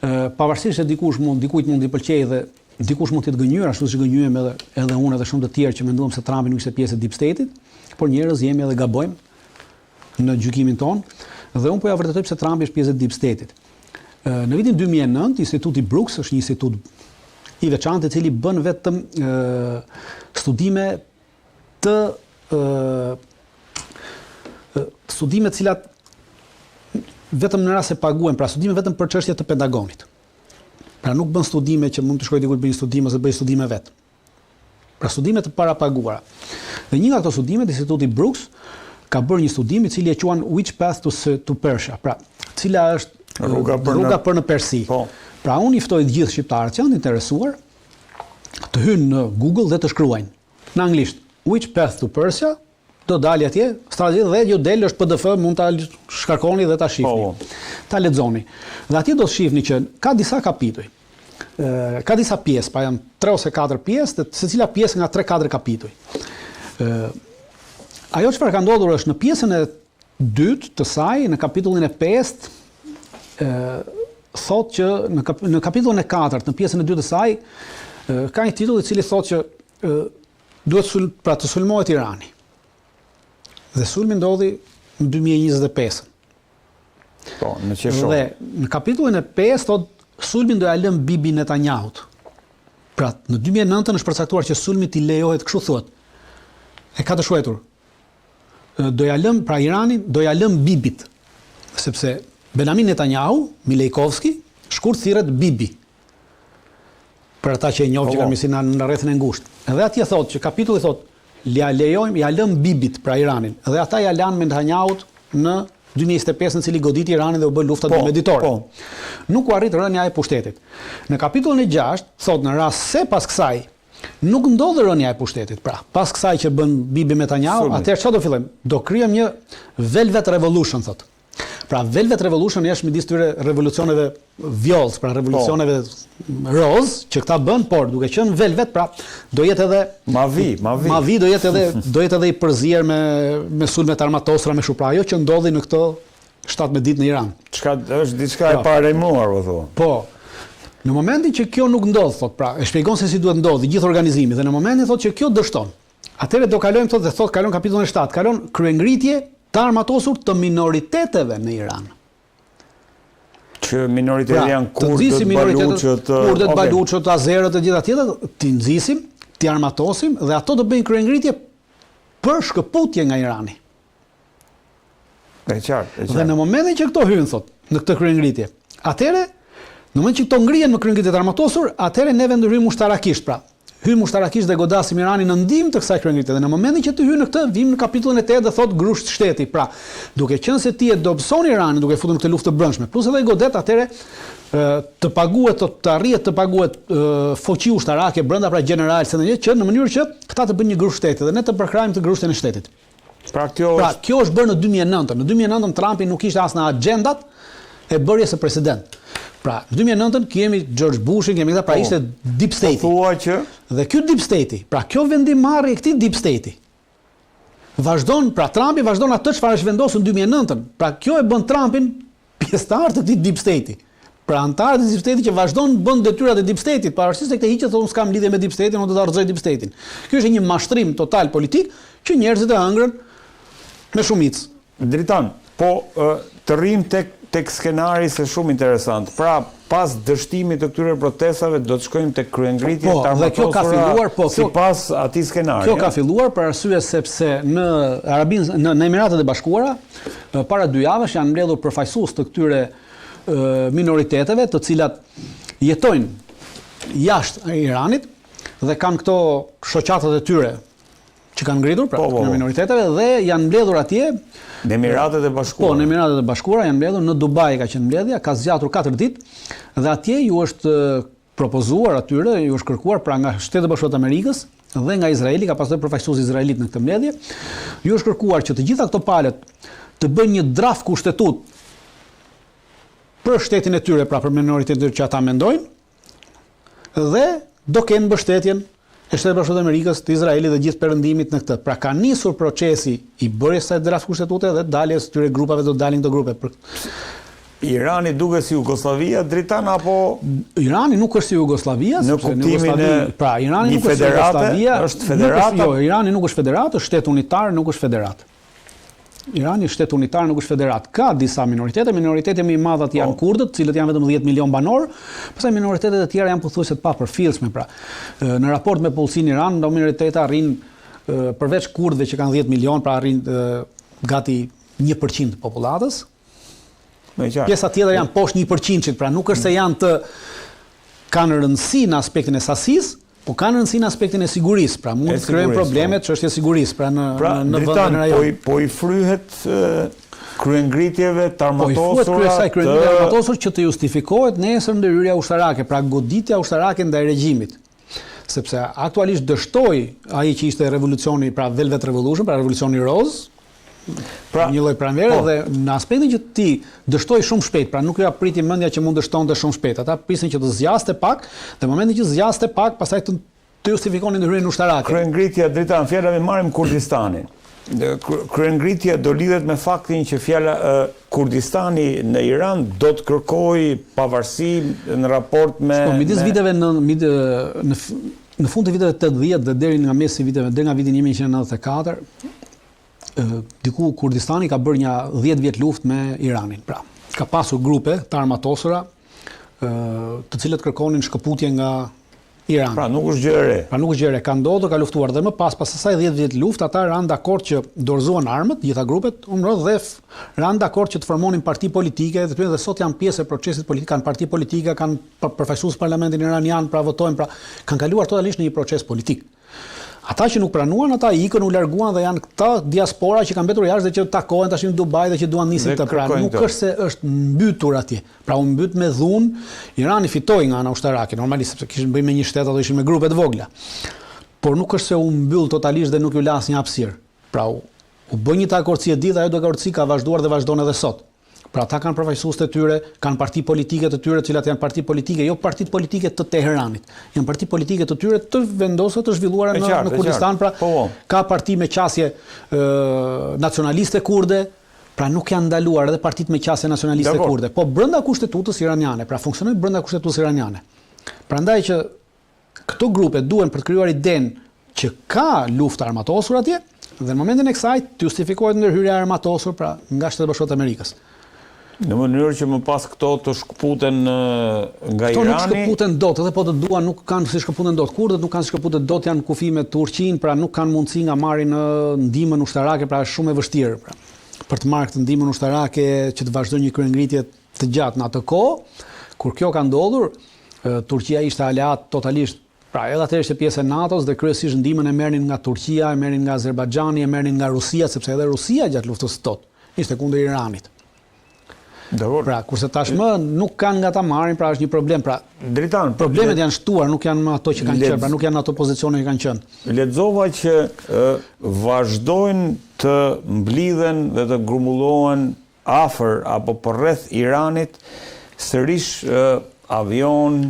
pavarësisht se dikujt mund t'i pëlqejë dhe dikush mund të jetë gënjur, ashtu siç gënjyem edhe unë edhe shumë të tjerë që menduam se Trumpi nuk ishte pjesë e Deep State-it, por njerëz jemi edhe gabojmë në gjykimin ton dhe unë po ja vërtetoj pse Trumpi është pjesë e Deep State-it. Në vitin 2009, Instituti Brooks është një institut i veçantë i cili bën vetëm studime të studime të cilat vetëm në rast se paguhen, pra studime vetëm për çështje të pedagonit. Pra nuk bën studime që mund të shkojë diku të bëjë studime ose bëj studime vet. Pra studime të parapaguara. Dhe një nga këto studime, Instituti Brooks ka bërë një studim i cili e quan Which Path to Persia. Pra, cila është rruga për në Persi. Po. Pra unë i ftoj të gjithë shqiptarët që janë interesuar të hynë në Google dhe të shkruajnë në anglisht Which Path to Persia, do dalë atje, strategji dhe ju del është PDF, mund ta shkarkoni dhe ta shihni. Ta lexoni. Dhe atje do të shihni që ka disa kapituj. Ka disa pjesë, pa janë 3 ose 4 pjesë, secila pjesë nga 3-4 kapituj. Ajo çfarë ka ndodhur është në pjesën e dytë të saj, në kapitullin e 5, thotë që në kapitullin e 4, në pjesën e dytë të saj, ka një titull i cili thotë që duhet të sulmohet Irani. Dhe sulmi ndodhi në 2025. Po, në qershor. Dhe në kapitullin e 5 thotë sulmin do ja lëm Bibi Netanyahut. Pra, në 2009 është përcaktuar që sulmi t'i lejohet, kështu thuhet. E ka të shkruar. Do ja lëm, pra Iranin do ja lëm Bibit, sepse Benjamin Netanyahu, Milejkovski, shkurt thirret Bibi. Për ata që e njohin që kanë misinë në rrethin e ngushtë. Edhe atje thotë që kapitulli thotë ja lëm Bibit, pra Iranin. Dhe ata ja lanë Netanyahut në 2025 në cili goditi Iranin dhe u bë lufta meditore. Nuk u arrit rënja e pushtetit. Në kapitullin e 6 thotë në rast se pas kësaj nuk ndodh rënja e pushtetit. Pra, pas kësaj që bën Bibi Netanyahu, atëherë çfarë do fillojmë? Do krijojmë një Velvet Revolution, thotë. Pra, Velvet Revolution është midis tyre revolucioneve vjollës, pra revolucioneve roz, që këta bën, por duke qenë velvet, pra do jetë edhe Mavi do jetë edhe i përzier me sulmet armatosura me shupra, ajo që ndodhi në këto 17 ditë në Iran. Është diçka e paremruar, po thua. Po. Në momentin që kjo nuk ndodh, thotë, pra, e shpjegon se si duhet ndodhi gjithë organizimi, dhe në momentin thotë që kjo dështon. Atëherë do kalojmë thotë dhe thotë kalon kapitullin e 7, kalon kryengritje të armatosur të minoriteteve në Iran. Që minoritetet janë kurdët, baluçët, azerët e gjitha tjetër, t'i nxisim, t'i armatosim dhe ato do bëjnë kryengritje për shkëputje nga Irani. E qartë. Dhe në momentin që këto hynë, thot, në këtë kryengritje, atëherë, në momentin që këto ngrihen në kryengritje të armatosur, atëherë neve ndryhim ushtarakisht, pra. Hymë ushtarakisht dhe godasim Iranin në ndihmë të kësaj kryengritje. Dhe në momentin që të hynë në këtë, vim në kapitullin e 8 dhe thot grusht shteti. Pra, duke qenë se ti e dobëson Iranin, duke futur në këtë luftë të brendshme, plus edhe i godet atëre të paguhet, të arrihet të paguhet foqi ushtarake brenda, pra general se që në mënyrë që këta të bëjnë një grusht shteti dhe ne të përkrajmë të grushtin e shtetit. Pra, kjo është bërë në 2009. Në 2009 Trumpi nuk ishte as në agendat e bërjes së president. Pra, në 2009 kemi George Bushin, kemi këta, pra ishte deep state. Thua që dhe ky deep state, pra kjo vendimarrje e këtij deep state. Vazhdon, pra Trumpi vazhdon atë çfarë është vendosur në 2009. Pra kjo e bën Trumpin pjesëtar të këtij deep state. Pra antarët e deep state që vazhdon bën detyrat e deep state, pavarësisht se këtë hiqet thonë s'kam lidhje me deep state, unë do ta rrezoj deep state-in. Ky është një mashtrim total politik që njerëzit e hëngrën me shumicë. Dritan, po të rrim tek skenari se shumë interesant. Pra, pas dështimit të këtyre protestave do të shkojmë tek kryengritje të armatosura. Dhe kjo ka filluar, sipas atij skenari. Kjo ka filluar për arsye sepse në në Emiratet e Bashkuara para 2 javësh janë mbledhur përfaqësues të këtyre minoriteteve, të cilat jetojnë jashtë Iranit dhe kanë këto shoqatat e tyre që kanë ngritur, pra në minoriteteve, dhe janë mbledhur atje në Emiratet e Bashkuara. Po, në Emiratet e Bashkuara janë mbledhur, në Dubai ka qenë mbledhja, ka zgjatur 4 ditë dhe atje ju është propozuar atyre, ju është kërkuar pra nga Shtetet e Bashkuara të Amerikës dhe nga Izraeli, ka pasur përfaqësues izraelit në këtë mbledhje, ju është kërkuar që të gjitha këto palët të bëjnë një draft kushtetut për shtetin e tyre, pra për minoritetin që ata mendojnë, dhe do kenë mbështetjen e Shtetet Bashkuara të Amerikës, të Izraelit dhe gjithë perëndimit në këtë. Pra ka nisur procesi i bërjes së draft kushtetute dhe daljes së këtyre grupave, do dalin këto grupe. Irani duket si Jugosllavia, Dritan, apo Irani nuk është si Jugosllavia, në kuptimin e pra Irani nuk është si Jugosllavia, është federata. Jo, Irani nuk është federatë, është shtet unitar, nuk është federatë. Irani është shtet unitar, nuk është federat. Ka disa minoritete më i madhat janë kurdët, cilët janë vetëm 10 milion banor, pastaj minoritetet e tjera janë pothuajse të papërfillshme. Pra, në raport me poliциnë Iran, do minoriteta arrin përveç kurdëve që kanë 10 milion, pra arrin gati 1% të popullatës. Pjesa tjetër janë poshtë 1%, pra nuk është se janë kanë rëndësi në aspektin e sasisë, po kanë rëndësi në aspektin e sigurisë, pra mund të krijojnë probleme çështje sigurisë, pra në vendin e rajonit. Po i fryhet kryengritjeve të armatosura që të justifikohet nesër ndërhyrja ushtarake, pra goditja ushtarake ndaj regjimit. Sepse aktualisht dështoi ai që ishte revolucioni, pra Velvet Revolution, pra revolucioni roz, një lloj pranvere dhe në aspektin që ti dështoi shumë shpejt, pra nuk ja priti mendja që mund dështonte shumë shpejt. Ata prisin që të zgjaste pak, dhe në momentin që zgjaste pak, pastaj të justifikonin ndërhyrjen ushtarake. Kryengritja dritan, fjalave marrim Kurdistanin. Kryengritja do lidhet me faktin që fjala Kurdistani në Iran do të kërkojë pavarësi në raport me midis viteve në fund të viteve 80 dhe deri nga mesi viteve, deri nga viti 1994, diku Kurdistani ka bërë një 10 vjet luftë me Iranin. Pra, ka pasur grupe të armatosura të cilët kërkonin shkëputje nga Irani. Pra nuk është gjë e re. Pra nuk është gjë e re, ka ndodhur, ka luftuar dhe më pas asaj 10 vjet luftë ata ranë dakord që dorëzuan armët, gjitha grupet, dhe ranë dakord që të formonin parti politike, dhe sot janë pjesë e procesit politik, kanë parti politike, kanë përfaqësues parlamentin iranian, pra votojnë, pra kanë kaluar totalisht në një proces politik. Ata që nuk pranuan, ata ikën, u larguan dhe janë këta diaspora që kanë mbetur jashtë dhe që takohen tash në Dubai dhe që duan nisin të pranë. Nuk është se është mbytur atje. Pra u mbyt me dhunë, Irani fitoi nga ana ushtarake, normalisht sepse kishin bëjnë me një shtet ato ishin me grupe të vogla. Por nuk është se u mbyll totalisht dhe nuk ju la asnjë hapësirë. Pra u bë një takordsi e ditë, ajo takordsi ka vazhduar dhe vazhdon edhe sot. Pra ata kanë përfaqësues të tyre, kanë parti politike të tyre, të cilat janë parti politike, jo partitë politike të Teheranit. Janë parti politike të tyre të vendosur të zhvilluara në Kurdistan, pra ka parti me qasje nacionaliste kurde, pra nuk janë ndaluar edhe partitë me qasje nacionaliste kurde, po brenda kushtetutës iraniane, pra funksionojnë brenda kushtetutës iraniane. Prandaj që këto grupe duhen për të krijuar idenë që ka luftë armatosur atje, dhe në momentin e kësaj të justifikohet ndërhyrja armatosur pra nga Shtetet Bashkuara të Amerikës. Në mënyrë që më pas këto të shkëputen nga Irani. Këto nuk shkëputen dot, edhe po të duan nuk kanë si shkëputen dot. Kurdët nuk kanë shkëputen dot, janë kufi me Turqinë, pra nuk kanë mundësi nga marrin ndihmën ushtarake, pra është shumë e vështirë. Pra, për të marrë këtë ndihmën ushtarake që të vazhdojë një kryengritje të gjatë në atë kohë, kur kjo ka ndodhur, Turqia ishte aleat totalisht. Pra edhe atëherë ishte pjesë e NATO-s dhe kryesisht ndihmën e merrnin nga Turqia, e merrnin nga Azerbajxhani, e merrnin nga Rusia, sepse edhe Rusia gjatë luftës së totë ishte kundër Iranit. Pra, kurse tashmë nuk kanë nga ta marrin, pra është një problem. Pra, Dritan, problemet janë shtuar, nuk janë më ato që kanë qenë, pra nuk janë ato pozicione që kanë qenë. Lexova që vazhdojnë të mblidhen dhe të grumbullohen afër apo përreth Iranit sërish avion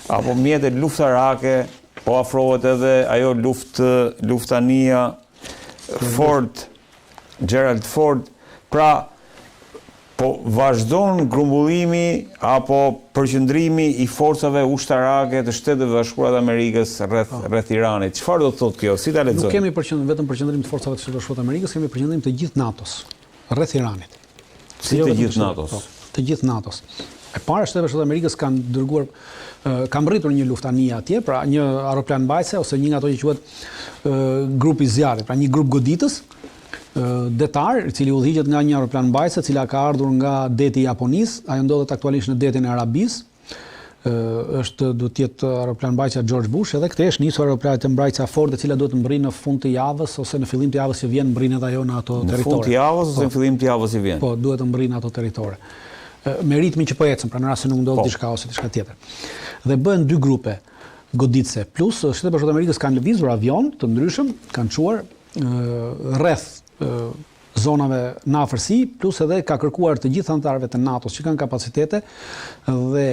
apo mjete luftarake, po afrohet edhe ajo luftania Ford, Gerald Ford, pra po vazhdon grumbullimi apo përqendrimi i forcave ushtarake të Shteteve Bashkuara të Amerikës rreth Iranit. Çfarë do të thotë kjo? Si ta lexoj? Nuk kemi vetëm përqendrim të forcave të Shtetit Bashkuara të Amerikës, kemi përqendrim të gjithë NATO-s rreth Iranit. Si të gjithë NATO-s? Të gjithë NATO-s. E para Shtetet Bashkuara të Amerikës kanë dërguar kanë rritur një luftanie atje, pra një aeroplan mbajtëse ose një nga ato që quhet grupi zjarrit, pra një grup goditës detar, i cili udhëhiqet nga një aeroplan mbajtëse, e cila ka ardhur nga deti i Japonisë, ajo ndodhet aktualisht në detin e Arabisë. Duhet të jetë aeroplan mbajtësja George Bush, edhe këtë është nisur aeroplanet e mbrojtësja Ford, e cila duhet të mbrijnë në fund të javës ose në fillim të javës që vjen, mbrijnë edhe ajo në ato territore. Në fund të javës ose në fillim të javës që vjen? Po, duhet të mbrijnë ato territore. Me ritmin që po ecën, pra në rast se nuk ndodh diçka ose diçka tjetër. Dhe bëhen dy grupe goditëse, plus Shtetet Bashkuara të Amerikës kanë lëvizur avion të ndryshëm, kanë çuar rreth zonave në afërsi, plus edhe ka kërkuar të gjithë anëtarëve të NATO-s që kanë kapacitete dhe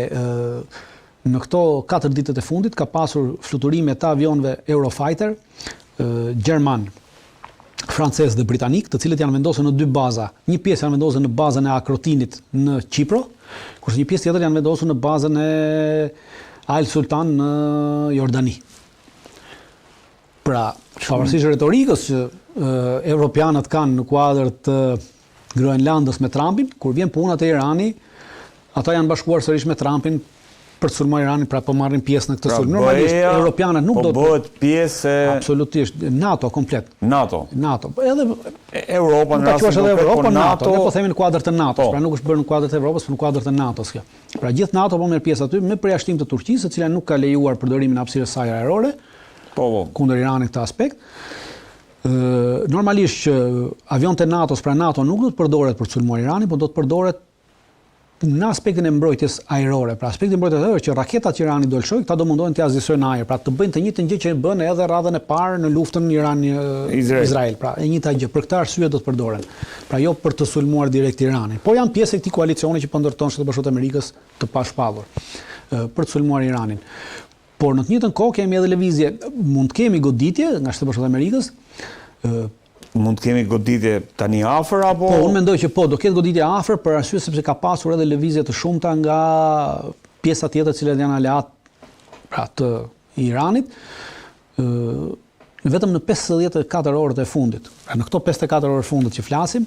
në këto 4 ditët e fundit ka pasur fluturime të avionëve Eurofighter gjerman, francez dhe britanik, të cilët janë vendosur në 2 baza. Një pjesë janë vendosur në bazën e Akrotinit në Kipro, kurse një pjesë tjetër janë vendosur në bazën e Al Sultan në Jordani. Pra, pavarësisht retorikës që evropianët kanë në kuadër të Groenlandës me Trumpin, kur vjen puna te Irani, ata janë bashkuar sërish me Trumpin për të sulmuar Iranin, pra po marrin pjesë në këtë sulm. Normalisht europianët nuk do të bëhet pjesë absolutisht NATO komplet. NATO. Edhe Europa në rastin e Europa, NATO, ne po themi në kuadër të NATO, pra nuk është bërë në kuadër të Evropës, por në kuadër të NATO-s kjo. Pra gjithë NATO po merr pjesë aty me përjashtim të Turqisë, e cila nuk ka lejuar përdorimin e hapësirës saj ajrore kundër Iranit këtë aspekt. Normalisht që avionët e NATO-s, pra NATO nuk do të përdoret për të sulmuar Iranin, por do të përdoret në aspektin e mbrojtjes ajrore. Pra aspekti i mbrojtjes ajrore që raketat që Irani do lëshojë, këta do mundohen të azisojnë në ajër, pra të bëjnë të njëjtën gjë që bën edhe radhën e parë në luftën Iran-Izrael. Pra e njëjta gjë. Për këtë arsye do të përdoren. Pra jo për të sulmuar direkt Iranin. Po janë pjesë e këtij koalicioni që po ndërton Shtetet Bashkuara të Amerikës të pashpallur për të sulmuar Iranin. Por në të njëjtën kohë kemi edhe lëvizje, mund të kemi goditje nga Shtetet Bashkuara të Amerikës. Mund të kemi goditje tani afër apo? Po, unë mendoj që do ketë goditje afër për arsye sepse ka pasur edhe lëvizje të shumta nga pjesa tjetër të cilat janë aleat pra të Iranit. Vetëm në 54 orët e fundit. Pra në këto 54 orë fundit që flasim,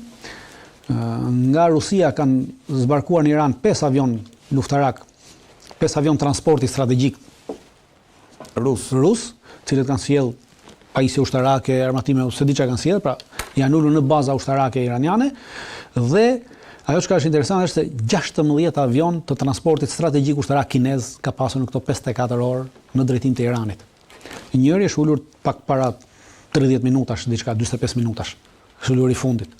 nga Rusia kanë zbarkuar në Iran 5 avion luftarak, 5 avion transporti strategjik rus, cilët kanë sjell pajisje ushtarake, armatime, se di çka kanë sjellë, pra janë ulur në baza ushtarake iraniane dhe ajo që është interesante është se 16 avion të transportit strategjik ushtarak kinez ka pasur në këto 54 orë në drejtim të Iranit. Njëri është ulur pak para 30 minutash, diçka 45 minutash. Është ulur i fundit.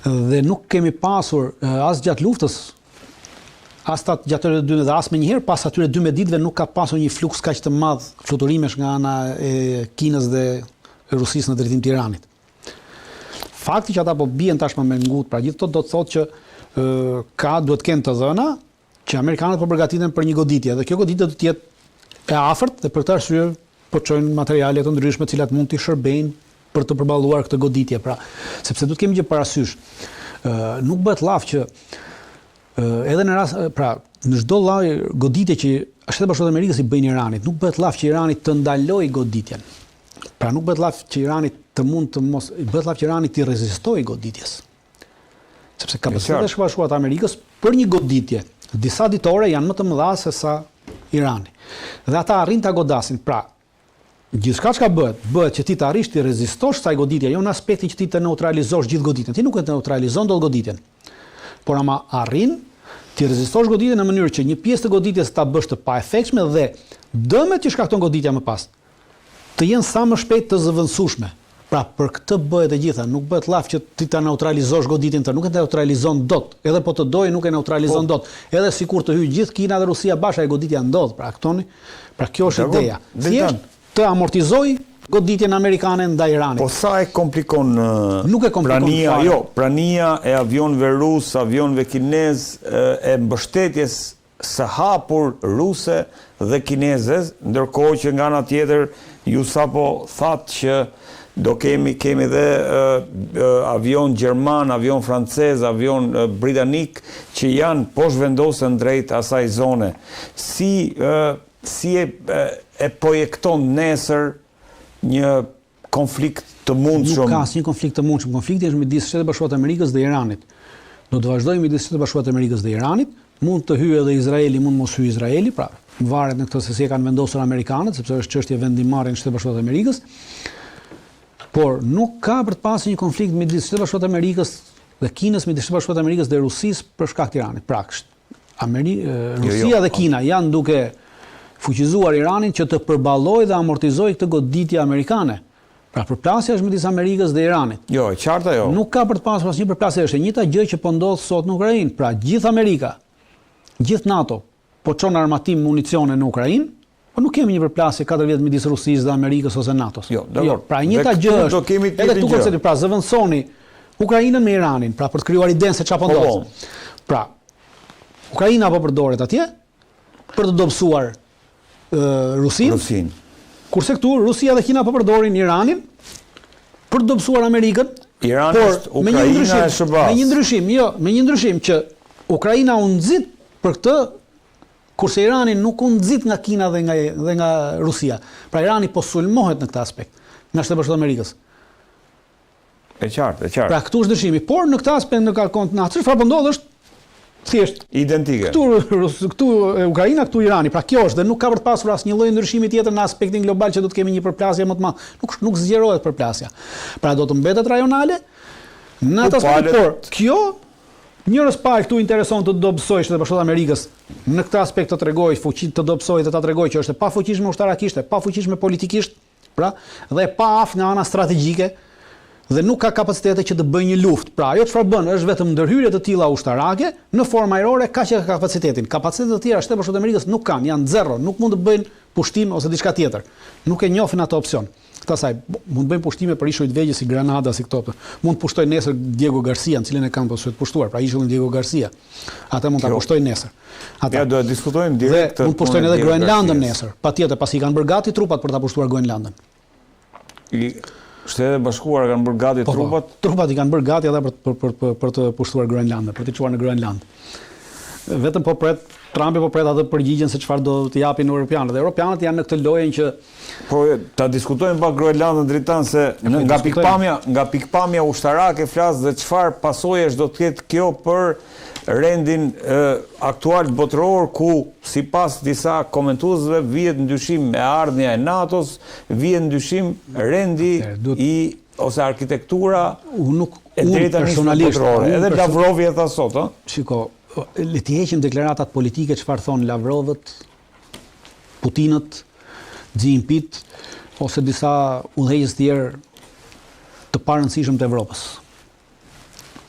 Dhe nuk kemi pasur as gjatë luftës as gjatë atyre 12 dhe as më njëherë pas atyre 12 ditëve nuk ka pasur një fluks kaq të madh fluturimesh nga ana e Kinës dhe Rusisë në drejtim të Iranit. Fakti që ata po bien tashmë me ngut, pra gjithë do të thotë që duhet të kenë të dhëna që amerikanët po përgatiten për një goditje dhe kjo goditje do të jetë e afërt dhe për këtë arsye po çojnë materiale të ndryshme të cilat mund të shërbejnë për të përballuar këtë goditje, pra sepse duhet kemi gjë parasysh. Nuk bëhet llaf që edhe në rast, pra, në çdo lloj goditje që Shtetet Bashkuara të Amerikës i bëjnë Iranit, nuk bëhet llaf që Irani të ndalojë goditjen. Pra nuk bëhet llaf që Irani bëhet llaf që Irani të rezistojë goditjes. Sepse kapacitetet e Shtetit Bashkuar të Amerikës për një goditje disa ditore janë më të mëdha se sa Irani. Dhe ata arrin ta godasin. Pra, gjithçka që bëhet që ti të arrish të rezistosh kësaj goditje, jo në aspektin që ti të neutralizosh gjithë goditjen. Ti nuk e neutralizon dot goditjen. Por ama arrin ti rezistosh goditjen në mënyrë që një pjesë të goditjes ta bësh të paefektshme dhe dëmet që shkakton goditja më pas të jenë sa më shpejt të zëvendësueshme. Pra për këtë bëhet e gjitha, nuk bëhet llaf që ti ta neutralizosh goditjen të, nuk e neutralizon dot. Edhe po të dojë nuk e neutralizon dot. Edhe sikur të hyjë gjithë Kina dhe Rusia bashkë, ai goditja ndodh. Pra pra kjo është ideja. Thjesht të amortizoj goditjen amerikane ndaj Iranit. Po sa e komplikon nuk e komplikon prania e avionëve rus, avionëve kinez, e mbështetjes së hapur ruse dhe kineze, ndërkohë që nga ana tjetër ju sapo thatë që do kemi dhe avion gjerman, avion francez, avion britanik që janë poshtë vendosën drejt asaj zone. Si e projekton nesër një konflikt të mundshëm? Nuk ka asnjë konflikt të mundshëm. Konflikti është midis Shtetit Bashkuar të Amerikës dhe Iranit. Do të vazhdojë midis Shtetit Bashkuar të Amerikës dhe Iranit. Mund të hyjë edhe Izraeli, mund mos hyjë Izraeli, pra varet në këtë se si e kanë vendosur amerikanët, sepse është çështje vendimmarrje në Shtetet Bashkuara të Amerikës. Por nuk ka për të pasur një konflikt midis Shtetit Bashkuar të Amerikës dhe Kinës, midis Shtetit Bashkuar të Amerikës dhe Rusisë për shkak të Iranit. Pra, Rusia dhe Kina janë duke fuqizuar Iranin që të përballojë dhe amortizojë këtë goditje amerikane. Pra përplasja është midis Amerikës dhe Iranit. Jo, e qartë ajo. Nuk ka për të pasur asnjë përplasje, është e njëjta gjë që po ndodh sot në Ukrainë. Pra gjithë Amerika, gjithë NATO po çon armatim, municione në Ukrainë, po nuk kemi një përplasje 4 vjet midis Rusisë dhe Amerikës ose NATO-s. Jo, pra e njëjta gjë është. Edhe këtu koncepti, pra zëvendësoni Ukrainën me Iranin, pra për të krijuar idenë se çfarë po ndodh. Pra Ukraina po përdoret atje për të dobësuar Rusin. Kurse këtu Rusia dhe Kina po përdorin Iranin për të dobësuar Amerikën. Irani është Ukraina e shërbas. Me një ndryshim që Ukraina u nxit për këtë, kurse Irani nuk u nxit nga Kina dhe nga Rusia. Pra Irani po sulmohet në këtë aspekt. nga Shtetet Bashkuara të Amerikës. E qartë. Pra këtu është dëshimi, por në këtë aspekt në kalkon na çfarë po ndodh është thjesht identike. Këtu Ukraina, këtu Irani. Pra kjo është dhe nuk ka për të pasur asnjë lloj ndryshimi tjetër në aspektin global që do të kemi një përplasje më të madhe. Nuk zgjerohet përplasja. Pra do të mbetet rajonale në atë aspekt, por kjo njërës parë këtu intereson të dobësoj Shtetet Bashkuara të Amerikës në këtë aspekt të tregoj fuqi, të dobësoj dhe ta tregoj që është e pafuqishme ushtarakisht, e pafuqishme politikisht, pra, dhe e pa aftë nga ana strategjike dhe nuk ka kapacitete që të bëjë një luftë. Pra, ajo çfarë bën është vetëm ndërhyrje të tilla ushtarake në formë ajrore, kaq që ka kapacitetin. Kapacitetet të tjera Shtetet Bashkuara të Amerikës nuk kanë, janë zero, nuk mund të bëjnë pushtim ose diçka tjetër. Nuk e njohin atë opsion. Këtasaj, mund të bëjmë pushtime për ishujt vegjël si Granada, si këto. Mund të pushtojnë nesër Diego Garcia, në cilin e kanë të pushtuar, pra ishullin Diego Garcia. Ata mund ta pushtojnë nesër. Ja, do të diskutojmë direkt. Dhe mund të pushtojnë edhe Groenlandën nesër. Patjetër, pasi kanë bërë gati trupat për ta pushtuar Groenlandën. Shtetet Bashkuara kanë bërë gati trupat? Trupat i kanë bërë gati edhe për të pushtuar Groenlandën, për të çuar në Groenland. Vetëm po pret Trumpi po pret atë përgjigjen se çfarë do të japin europianët. Dhe europianët janë në këtë lojën që po ta diskutojmë pak Groenlandën dritan se nga pikpamja ushtarake flas dhe çfarë pasojësh do të ketë kjo për rendin aktual botëror ku sipas disa komentuesve vihet ndyshim me ardhmja e NATO-s, vihet ndyshim rendi ose arkitektura e drejtanisë botërore. Edhe Lavrovi e tha sot, ëh. Shiko, le të heqim deklaratat politike çfarë thon Lavrovët, Putinët, Xi Jinping ose disa udhëheqës tjerë të parëndësishëm të Evropës.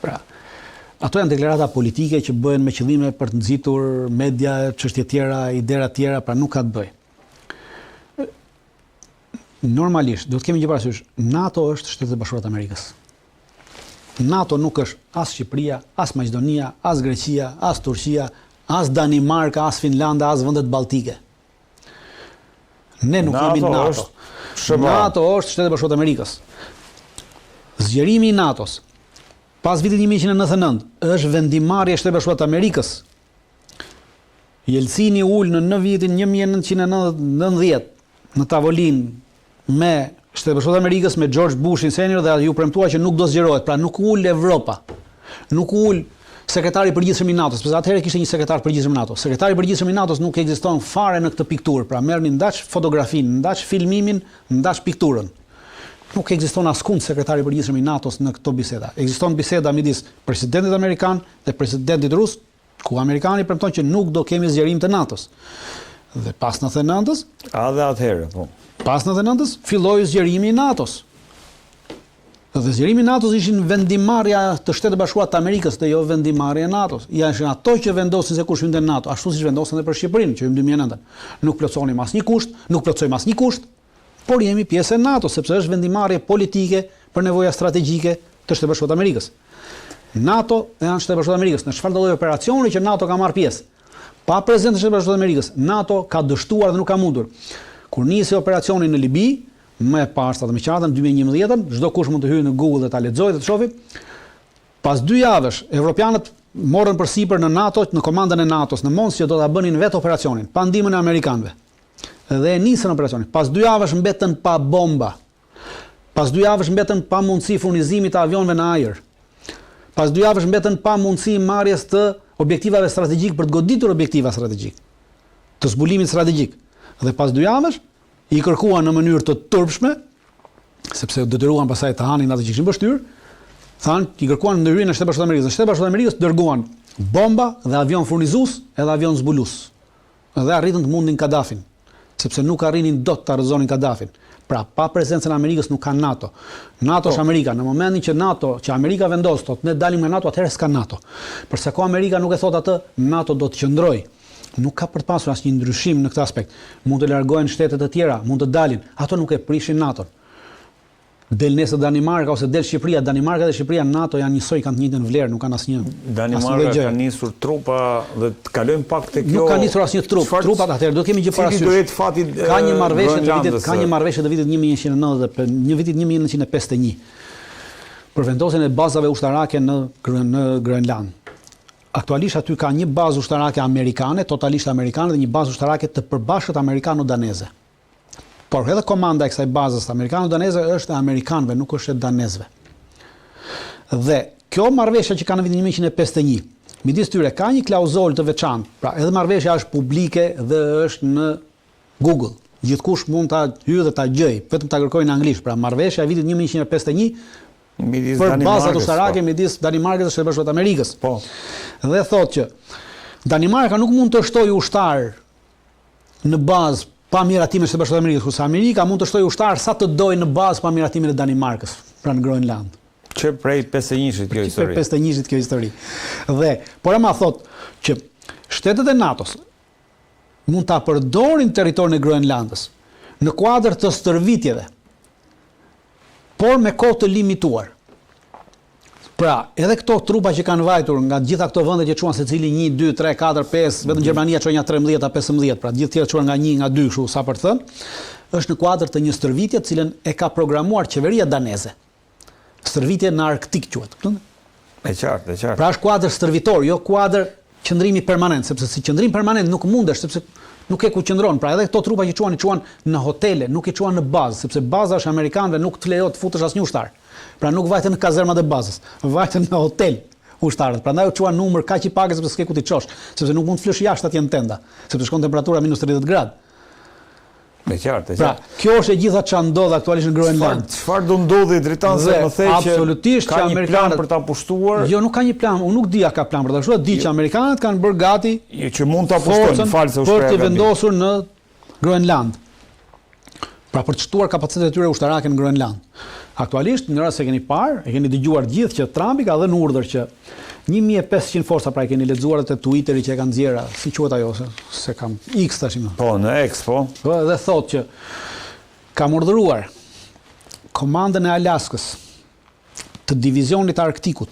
Pra, ato janë deklarata politike që bëhen me qëllime për të nxitur media, çështje tjera, idera tjera, pra nuk ka të bëjë. Normalisht, do të kemi një parasysh, NATO është Shtetet Bashkuara të Amerikës. NATO nuk është as Shqipëria, as Maqedonia, as Greqia, as Turqia, as Danimarka, as Finlanda, as vendet balltike. Ne nuk jemi NATO. NATO është Shtetet Bashkuara të Amerikës. Zgjerimi i NATO-s pas vitit 1999 është vendimarrje e Shtetet Bashkuara të Amerikës. Jelcini ul në vitin 1990 në tavolinë me Shtetet Bashkuara të Amerikës me George Bushin senior dhe ju premtua që nuk do zgjerohet, pra nuk ul Evropa. Nuk ul sekretari i përgjithshëm i NATO-s, sepse atëherë kishte një sekretar përgjithshëm i NATO-s. Sekretari i përgjithshëm i NATO-s nuk ekziston fare në këtë pikturë, pra merrni ndaç fotografinë, ndaç filmimin, ndaç pikturën. Nuk ekziston askund sekretari i përgjithshëm i NATO-s në këto biseda. Ekziston biseda midis presidentit amerikan dhe presidentit rus, ku amerikani premton që nuk do kemi zgjerim të NATO-s. Dhe pas 99-s, edhe atëherë, po. Pas 99-s filloi zgjerimi i NATO-s. Dhe zgjerimi i NATO-s ishin vendimarrja të Shtetet Bashkuara të Amerikës dhe jo vendimarrja e NATO-s. Janë ato që vendosin se kush hyn në NATO, ashtu siç vendosen edhe për Shqipërinë, që hyn 2009. Nuk plotsonim asnjë kusht, nuk plotsojmë asnjë kusht, por jemi pjesë e NATO, sepse është vendimarrje politike për nevoja strategjike të Shtetet Bashkuara të Amerikës. NATO janë Shtetet Bashkuara të Amerikës. Në çfarë lloj operacioni që NATO ka marrë pjesë? Pa prezencën e Shtetet Bashkuara të Amerikës, NATO ka dështuar dhe nuk ka mundur. Kur nisi operacioni në Libi, më pas me qartën 2011, çdo kush mund të hyjë në Google dhe ta lexojë dhe të shohë. Pas 2 javësh, evropianët morën përsipër në NATO, në komandën e NATO-s, në Mons që do ta bënin vetë operacionin, pa ndihmën e amerikanëve. Dhe nisën operacionin. Pas 2 javësh mbetën pa bomba. Pas 2 javësh mbetën pa mundësi furnizimit të avionëve në ajër. Pas 2 javësh mbetën pa mundësi marrjes të objektivave strategjik për të goditur objektiva strategjik, të zbulimit strategjik. Dhe pas 2 javësh i kërkuan në mënyrë të turpshme, sepse detyruan pasaj të hanin atë që kishin bështyr, thanë i kërkuan ndërhyrjen e Shtetet Bashkuara të Amerikës. Shtetet Bashkuara të Amerikës dërguan bomba dhe avion furnizues edhe avion zbulues. Dhe arritën të mundin Kadafin, sepse nuk arrinin dot të arrëzonin Kadafin. Pra, pa prezencën e Amerikës nuk ka NATO. NATO është Amerika. Në momentin që Amerika vendos thotë ne dalim nga NATO, atëherë s'ka NATO. Përsa ko Amerika nuk e thot atë, NATO do të qëndrojë. Nuk ka për të pasur asnjë ndryshim në këtë aspekt. Mund të largohen shtetet e tjera, mund të dalin. Ato nuk e prishin NATO. Del nesër Danimarka ose del Shqipëria, Danimarka dhe Shqipëria NATO janë njësoj, kanë të njëjtën vlerë, nuk kanë asnjë. Danimarka ka nisur trupa dhe të kalojmë pak te kjo. Nuk ka nisur asnjë trup. Trupat atëherë do kemi gjë parasysh. Ka një marrëveshje të vitit 1990, në vitin 1951. Për vendosjen e bazave ushtarake në Groenland. Aktualisht aty ka një bazë ushtarake amerikane, totalisht amerikane dhe një bazë ushtarake të përbashkët amerikano-daneze. Por edhe komanda e kësaj bazës amerikano-daneze është e amerikanëve, nuk është e danezëve. Dhe kjo marrëveshje që ka në vitin 1951, midis tyre ka një klauzolë të veçantë. Pra edhe marrëveshja është publike dhe është në Google. Gjithkush mund ta hyjë dhe ta gjej, vetëm ta kërkojë në anglisht. Pra marrëveshja e vitit 1951 për bazat ushtarake midis Danimarkës dhe Shtetit Bashkuar të Amerikës. Po. Dhe thotë që Danimarka nuk mund të shtojë ushtar në bazë pa miratimin e Shtetit Bashkuar të Amerikës, kurse Amerika mund të shtojë ushtar sa të dojë në bazë pa miratimin e Danimarkës, pra në Groenland. Që prej 51-shit kjo histori. Prej 51-shit kjo histori. Dhe, por ama thot që shtetet e NATO-s mund ta përdorin territorin e Groenlandës në kuadër të stërvitjeve, por me kohë të limituar. Pra, edhe këto trupa që kanë vajtur nga gjitha këto vende që çuan secili 1, 2, 3, 4, 5, vetëm Gjermania çon ja 13 a 15, pra gjithë tjerë çuan nga 1, nga 2, kështu sa për të thënë, është në kuadër të një stërvitje të cilën e ka programuar qeveria daneze. Stërvitje në Arktik quhet. E qartë. Pra është kuadër stërvitor, jo kuadër qëndrimi permanent, sepse si qëndrim permanent nuk mundesh, sepse nuk e ku qëndron. Pra edhe këto trupa që quan në hotele, nuk i quan në bazë, sepse baza është amerikanëve, nuk të lejohet të futesh asnjë ushtar. Pra nuk vajten në kazermat e bazës, vajten në hotel ushtarët. Prandaj u quan numër kaq i pakë sepse s'ke ku ti çosh, sepse nuk mund të flesh jashtë atje në tenda, sepse shkon temperatura -30 gradë. Me qartë. Pra, kjo është e gjitha ç'a ndodh aktualisht në Groenland. Çfarë do ndodhi dritan se më thej që absolutisht ka një plan për ta pushtuar? Jo, nuk ka një plan, unë nuk di a ka plan për ta pushtuar, di që amerikanët kanë bërë gati që mund ta pushtojnë, false u shpreh. Për të vendosur në Groenland. Pra për të shtuar kapacitetet e tyre ushtarake në Groenland. Aktualisht, në rast se keni parë, e keni dëgjuar gjithë që Trumpi ka dhënë urdhër që 1500 forca, pra e keni lexuar te Twitteri që e kanë nxjerrë, si quhet ajo, se kam X tash më. Po, në X po. Dhe thotë që ka urdhëruar komandën e Alaskës të divizionit të Arktikut.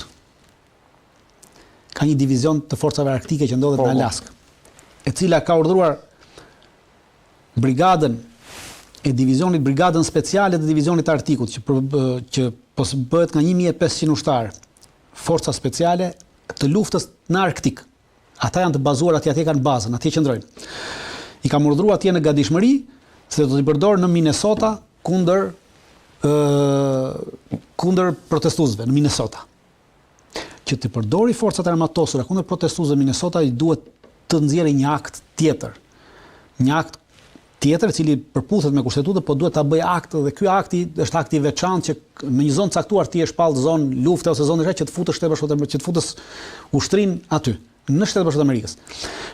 Ka një divizion të forcave arktike që ndodhet në Alaskë, e cila ka urdhëruar brigadën brigadën speciale të divizionit të Arktikut, që bëhet nga 1500 ushtarë, forca speciale të luftës në Arktik. Ata janë të bazuar atje kanë bazën, atje qëndrojnë. I kam urdhëruar atje në gatishmëri se do t'i përdorë në Minnesota kundër protestuesve në Minnesota. Që të përdori forcat armatosura kundër protestuesve në Minnesota i duhet të nxjerrë një akt tjetër. Një akt tjetër, i cili përputhet me kushtetutën, po duhet ta bëj akt dhe ky akti është akti i veçantë që në një zonë caktuar ti e shpall zonë lufte ose zonë që të futesh që të futës ushtrin aty, në Shtetet Bashkuara të Amerikës.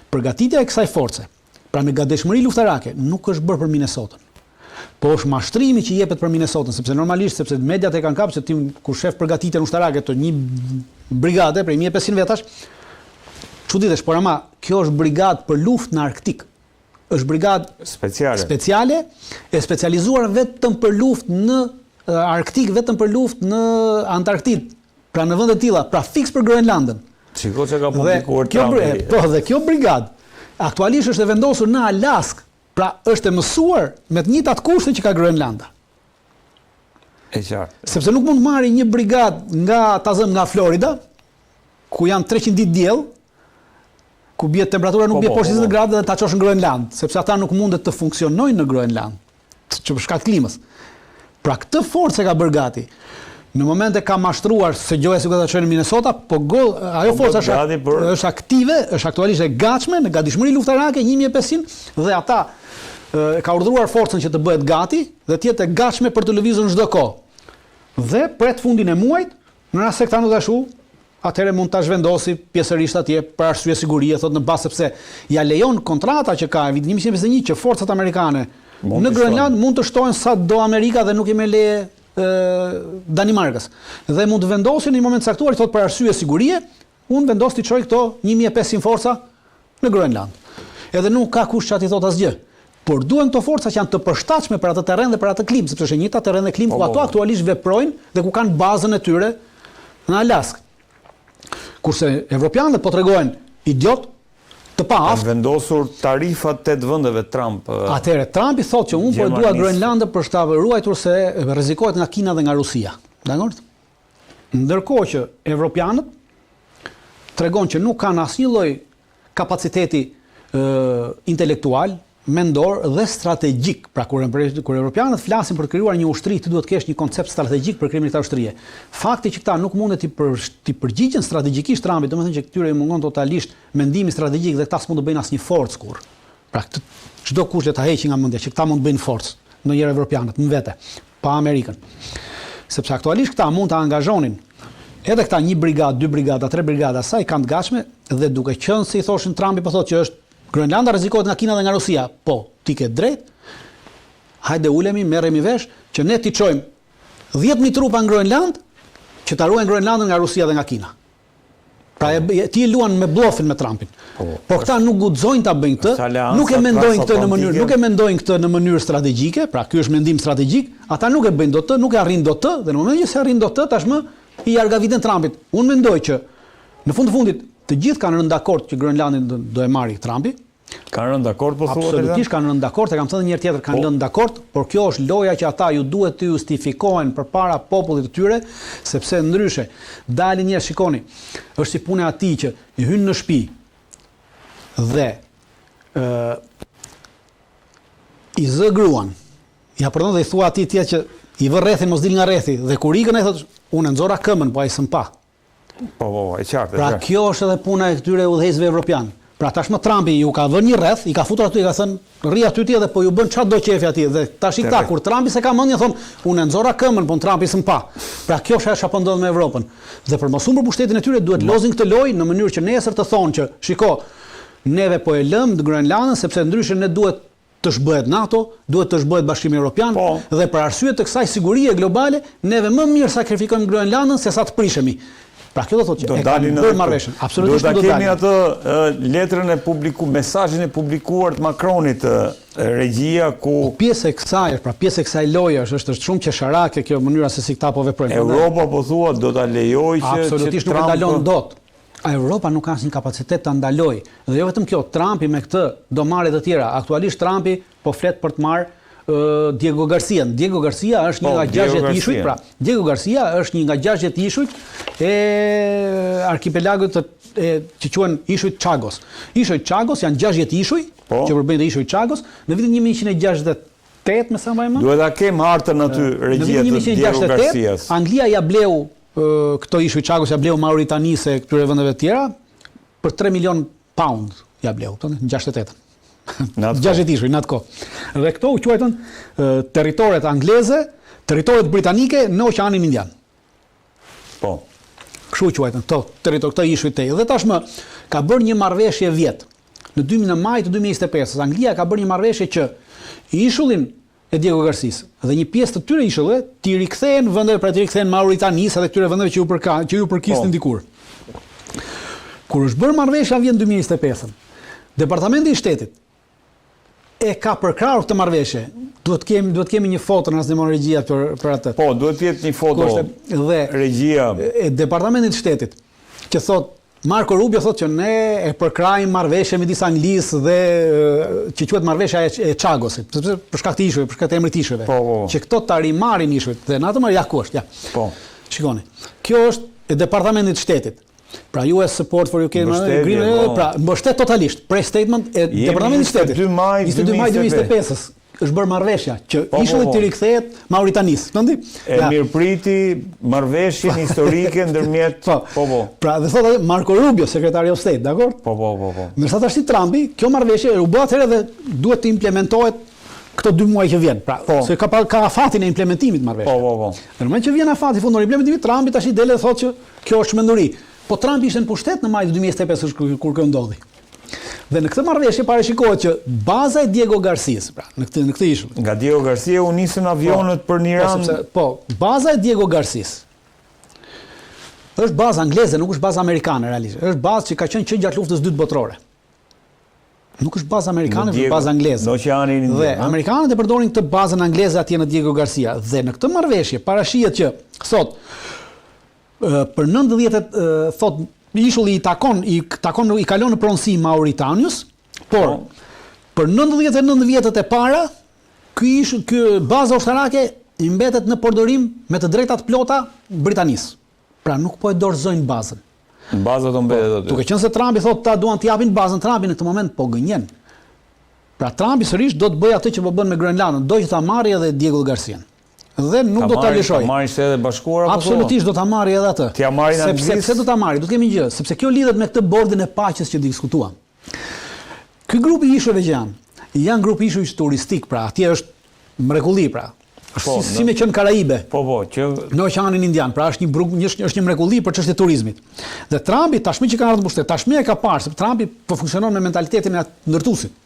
Përgatitja e kësaj force, pra me gatishmëri luftarake, nuk është bërë për Minnesotën. Po është mashtrimi që jepet për Minnesotën, sepse normalisht sepse mediat e kanë kapur se ti kur shef përgatitjen ushtarake të një brigade prej 1500 vetash, çuditesh, por ama kjo është brigadë për luftë në Arktik. Është brigadë speciale e specializuar vetëm për luftë në Arktik, vetëm për luftë në Antarktik, pra në vende të tilla, pra fiks për Groenlandën. Shiko që ka publikuar Trumpi. Po, dhe kjo brigadë aktualisht është e vendosur në Alaskë, pra është e mësuar me të njëjtat kushte që ka Groenlanda. E qartë. Sepse nuk mund marrë një brigadë nga Florida, ku janë 300 ditë diell, ku bie temperatura nuk bie poshtë 20 gradë dhe ta çosh në Groenland, sepse ata nuk mundet të funksionojnë në Groenland, që për shkak të klimës. Pra këtë forcë ka bërë gati. Në momente ka mashtruar se gjoja si ta çojnë në Minnesota, po ajo forca është aktive, është aktualisht e gatshme në gatishmëri luftarake 1500 dhe ata ka urdhëruar forcën që të bëhet gati dhe të jetë e gatshme për të lëvizur çdo kohë. Dhe pret fundin e muajit, në rast se këta nuk dashu, atëherë mund ta zhvendosi pjesërisht atje për arsye sigurie, thotë në bazë sepse ja lejon kontrata që ka vitin 1951 që forcat amerikane në Groenland mund të shtojnë sa do Amerika dhe nuk i më leje Danimarkës. Dhe mund të vendosin në një moment caktuar, thotë për arsye sigurie, unë vendos të çoj këto 1500 forca në Groenland. Edhe nuk ka kush që ati thotë asgjë. Por duhen këto forca që janë të përshtatshme për atë terren dhe për atë klim, sepse është njëjta terren dhe klim ku ato aktualisht veprojnë dhe ku kanë bazën e tyre në Alaskë. Kurse evropianët po tregojnë idiot të paaftë. Kanë vendosur tarifat 8 vendeve Trump. Atëherë Trumpi thotë që unë po e dua Groenlandën për ta ruajtur se rrezikohet nga Kina dhe nga Rusia. Dakor? Ndërkohë që evropianët tregon që nuk kanë asnjë lloj kapaciteti intelektual, mendor dhe strategjik. Pra kur europianët flasin për të krijuar një ushtri, ti duhet të kesh një koncept strategjik për krijimin e këtij ushtrie. Fakti që këta nuk mundet të përgjigjen strategjikisht Trumpit, domethënë që këtyre i mungon totalisht mendimi strategjik dhe këta s'mund të bëjnë asnjë forcë kurrë. Pra çdo kush le ta heqë nga mendja që këta mund të bëjnë forcë ndonjëherë europianët në vete, pa Amerikën. Sepse aktualisht këta mund të angazhonin edhe këta 1 brigadë, 2 brigada, 3 brigada sa i kanë të gatshme dhe duke qenë si thoshin Trumpi po thotë që është Grenlanda rrezikohet nga Kina dhe nga Rusia. Po, ti ke drejt. Hajde ulemi, merremi vesh që ne ti çojmë 10.000 trupa në Grenland që ta ruajnë Grenlandën nga Rusia dhe nga Kina. Pra ti luan me bllofin me Trumpin. Por këta nuk guxojnë ta bëjnë këtë, nuk e mendojnë këtë në mënyrë strategjike, pra ky është mendim strategjik, ata nuk e bëjnë dot të, nuk e arrin dot të, dhe në momentin që se arrin dot të, tashmë i argaviten Trumpit. Unë mendoj që në fund të fundit të gjithë kanë rënë dakord që Grenlandin do e marrë Trumpi. Kanë rënë dakord po thuat? Absolutisht kanë rënë dakord, e kam thënë një herë tjetër kanë rënë dakord, por kjo është loja që ata ju duhet të justifikohen përpara popullit të tyre, sepse ndryshe dalin njerëz, shikoni, është si puna e atij që i hyn në shtëpi dhe i zë gruan. Ja përdon dhe i thua atij tjetër që i vë rrethin mos dil nga rrethi dhe kur ikën ai thotë unë nxora këmbën, po ai s'm pa. Po, e qartë. Pra kjo është edhe puna e këtyre udhëheqësve evropian. Pra tashmë Trumpi ju ka vënë një rreth, i ka futur aty, i ka thënë rri aty ti dhe po ju bën çfarë do qefi aty dhe tash i ta kur Trumpi se ka mendje thon unë nxora këmbën, po Trumpi s'm pa. Pra kjo është ajo që po ndodh me Evropën. Dhe për mos humbur pushtetin e tyre duhet lozin këtë lojë në mënyrë që nesër të thonë që shiko, neve po e lëm Grenlandën sepse ndryshe ne duhet të shbëhet NATO, duhet të shbëhet Bashkimi Evropian dhe për arsye të kësaj sigurie globale, neve më mirë sakrifikojmë Grenlandën se sa të prishemi. Pra kjo do thotë që e kanë bërë marrëveshjen. Absolutisht do dalin. Do ta kemi atë letrën e mesazhin e publikuar të Macronit regjia ku pjesë e kësaj, pra pjesë e kësaj loje është shumë qesharake kjo mënyra se si këta po veprojnë. Europa po thua do ta lejojë që absolutisht nuk e ndalon dot. Europa nuk ka asnjë kapacitet ta ndalojë. Dhe jo vetëm kjo, Trumpi me këtë do marrë të tjera. Aktualisht Trumpi po flet për të marrë Diego Garcia. Diego Garcia është një nga 60 ishujt, pra Diego Garcia është një nga 60 ishujt e arkipelagut që quhen ishujt Chagos. Ishujt Chagos janë 60 ishuj që përbëjnë të ishujt Chagos në vitin 1168, me sa mbaj mend. Duhet ta kem hartën aty regjia të Diego Garcias. Anglia ja bleu këto ishuj Chagos, ja bleu Mauritanisë e këtyre vendeve të tjera për 3 milion pound ja bleu, në 68. 60 ishuj në atë kohë. Dhe këto u quajtën territoret angleze, territoret britanike në Oqeanin Indian. Po. Kështu u quajtën këto ishuj të. Dhe tashmë ka bërë një marrëveshje vjet. Në maj të 2025, Anglia ka bërë një marrëveshje që ishullin e Diego Garcis dhe një pjesë të tyre ishullve t'i rikthehen vendeve, pra t'i rikthehen Mauritanisë dhe këtyre vendeve që ju përkisnin dikur. Kur është bërë marrëveshja vjet 2025, Departamenti i Shtetit e ka përkrahur këtë marrëveshje. Duhet kemi një foto në asnjë regjia për atë. Po, duhet të jetë një foto dhe regjia e Departamentit të Shtetit që thot Marco Rubio thotë që ne e përkrahim marrëveshje midis Anglisë dhe që quhet marrëveshja e Chagosit, për shkak të ishujve, për shkak të emrit të ishujve. Që këto ta rimarrin ishujt dhe në atë marrë ja ku është, ja. Po. Shikoni. Kjo është e Departamentit të Shtetit. Pra US Support for UK pra mbështet totalisht prej statement e Departamentit të Shtetit. 22 maj 2025 është bërë marrëveshja që ishulli të rikthehet Mauritanisë. E mirëpriti marrëveshjen historike ndërmjet Pra dhe thotë Marco Rubio, Secretary of State, dakor? Po. Ndërsa tash Trumpi, kjo marrëveshje u bë atëherë dhe duhet të implementohet këto 2 muaj që vjen. Pra, se ka afatin e implementimit marrëveshjes. Po. Në moment që vjen afati fundor implementimit, Trumpi tash i dele thotë që kjo është çmenduri. Po Trumpi ishte në pushtet në maj 2025 kur kjo ndodhi. Dhe në këtë marrëveshje parashikohet që baza e Diego Garcis, pra në këtë ishull. Nga Diego Garcia u nisën avionët për një radhë. Po, baza e Diego Garcis është baza angleze, nuk është baza amerikane realisht. Është bazë që ka qenë që gjatë luftës së dytë botërore. Nuk është bazë amerikane, është bazë angleze. Në Oqeanin Indian. Dhe amerikanët e përdorin këtë bazën angleze atje në Diego Garcia. Dhe në këtë marrëveshje parashihet që thot për 90 thot ishulli i kalon në pronësi Mauritanius, por për 99 vjetët e para ky baza ushtarake i mbetet në përdorim me të drejtat plota Britanisë. Pra nuk po e dorëzojnë bazën. Baza do mbetet aty. Duke qenë se Trumpi thotë ta duan të japin bazën, Trumpi në këtë moment po gënjen. Pra Trumpi sërish do të bëjë atë që po bën me Grenlandën, do që ta marrë edhe Diego Garcian. Dhe nuk do ta lëshoj. Ta marrë se edhe Bashkuara Kosovës. Absolutisht do ta marrë edhe atë. T'ja marrin Anglisë. Sepse do ta marrë, do të kemi gjë, sepse kjo lidhet me këtë bordin e paqes që diskutuam. Ky grup i isheve që janë grup ishuj turistik, pra atje është mrekulli, pra. Si me qenë Karaibe. Që në Oqeanin Indian, pra është një mrekulli për çështje turizmit. Dhe Trumpi tashmë që ka ardhur në pushtet, tashmë e ka parë se Trumpi po funksionon me mentalitetin e ndërtuesit.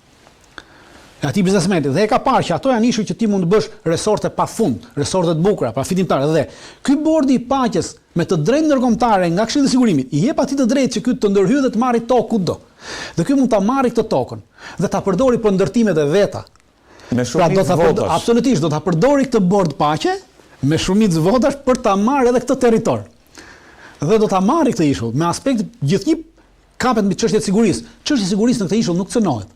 E atij biznesmenit dhe e ka parë që ato janë ishuj që ti mund të bësh resorte pafund, resorte të bukura, pa fitimtare dhe ky bordi i paqes me të drejtë ndërkombëtare nga Këshilli i Sigurimit i jep atij të drejtë që ky të ndërhyjë dhe të marrë tokë kudo. Dhe ky mund ta marrë këtë tokën dhe ta përdori për ndërtimet e veta. Me shumicë votash. Absolutisht do ta përdori këtë bord paqe me shumicë votash për ta marrë edhe këtë territor. Dhe do ta marrë këtë ishull me aspekt gjithnjë kapet mbi çështjet e sigurisë. Çështja e sigurisë në këtë ishull nuk cënohet.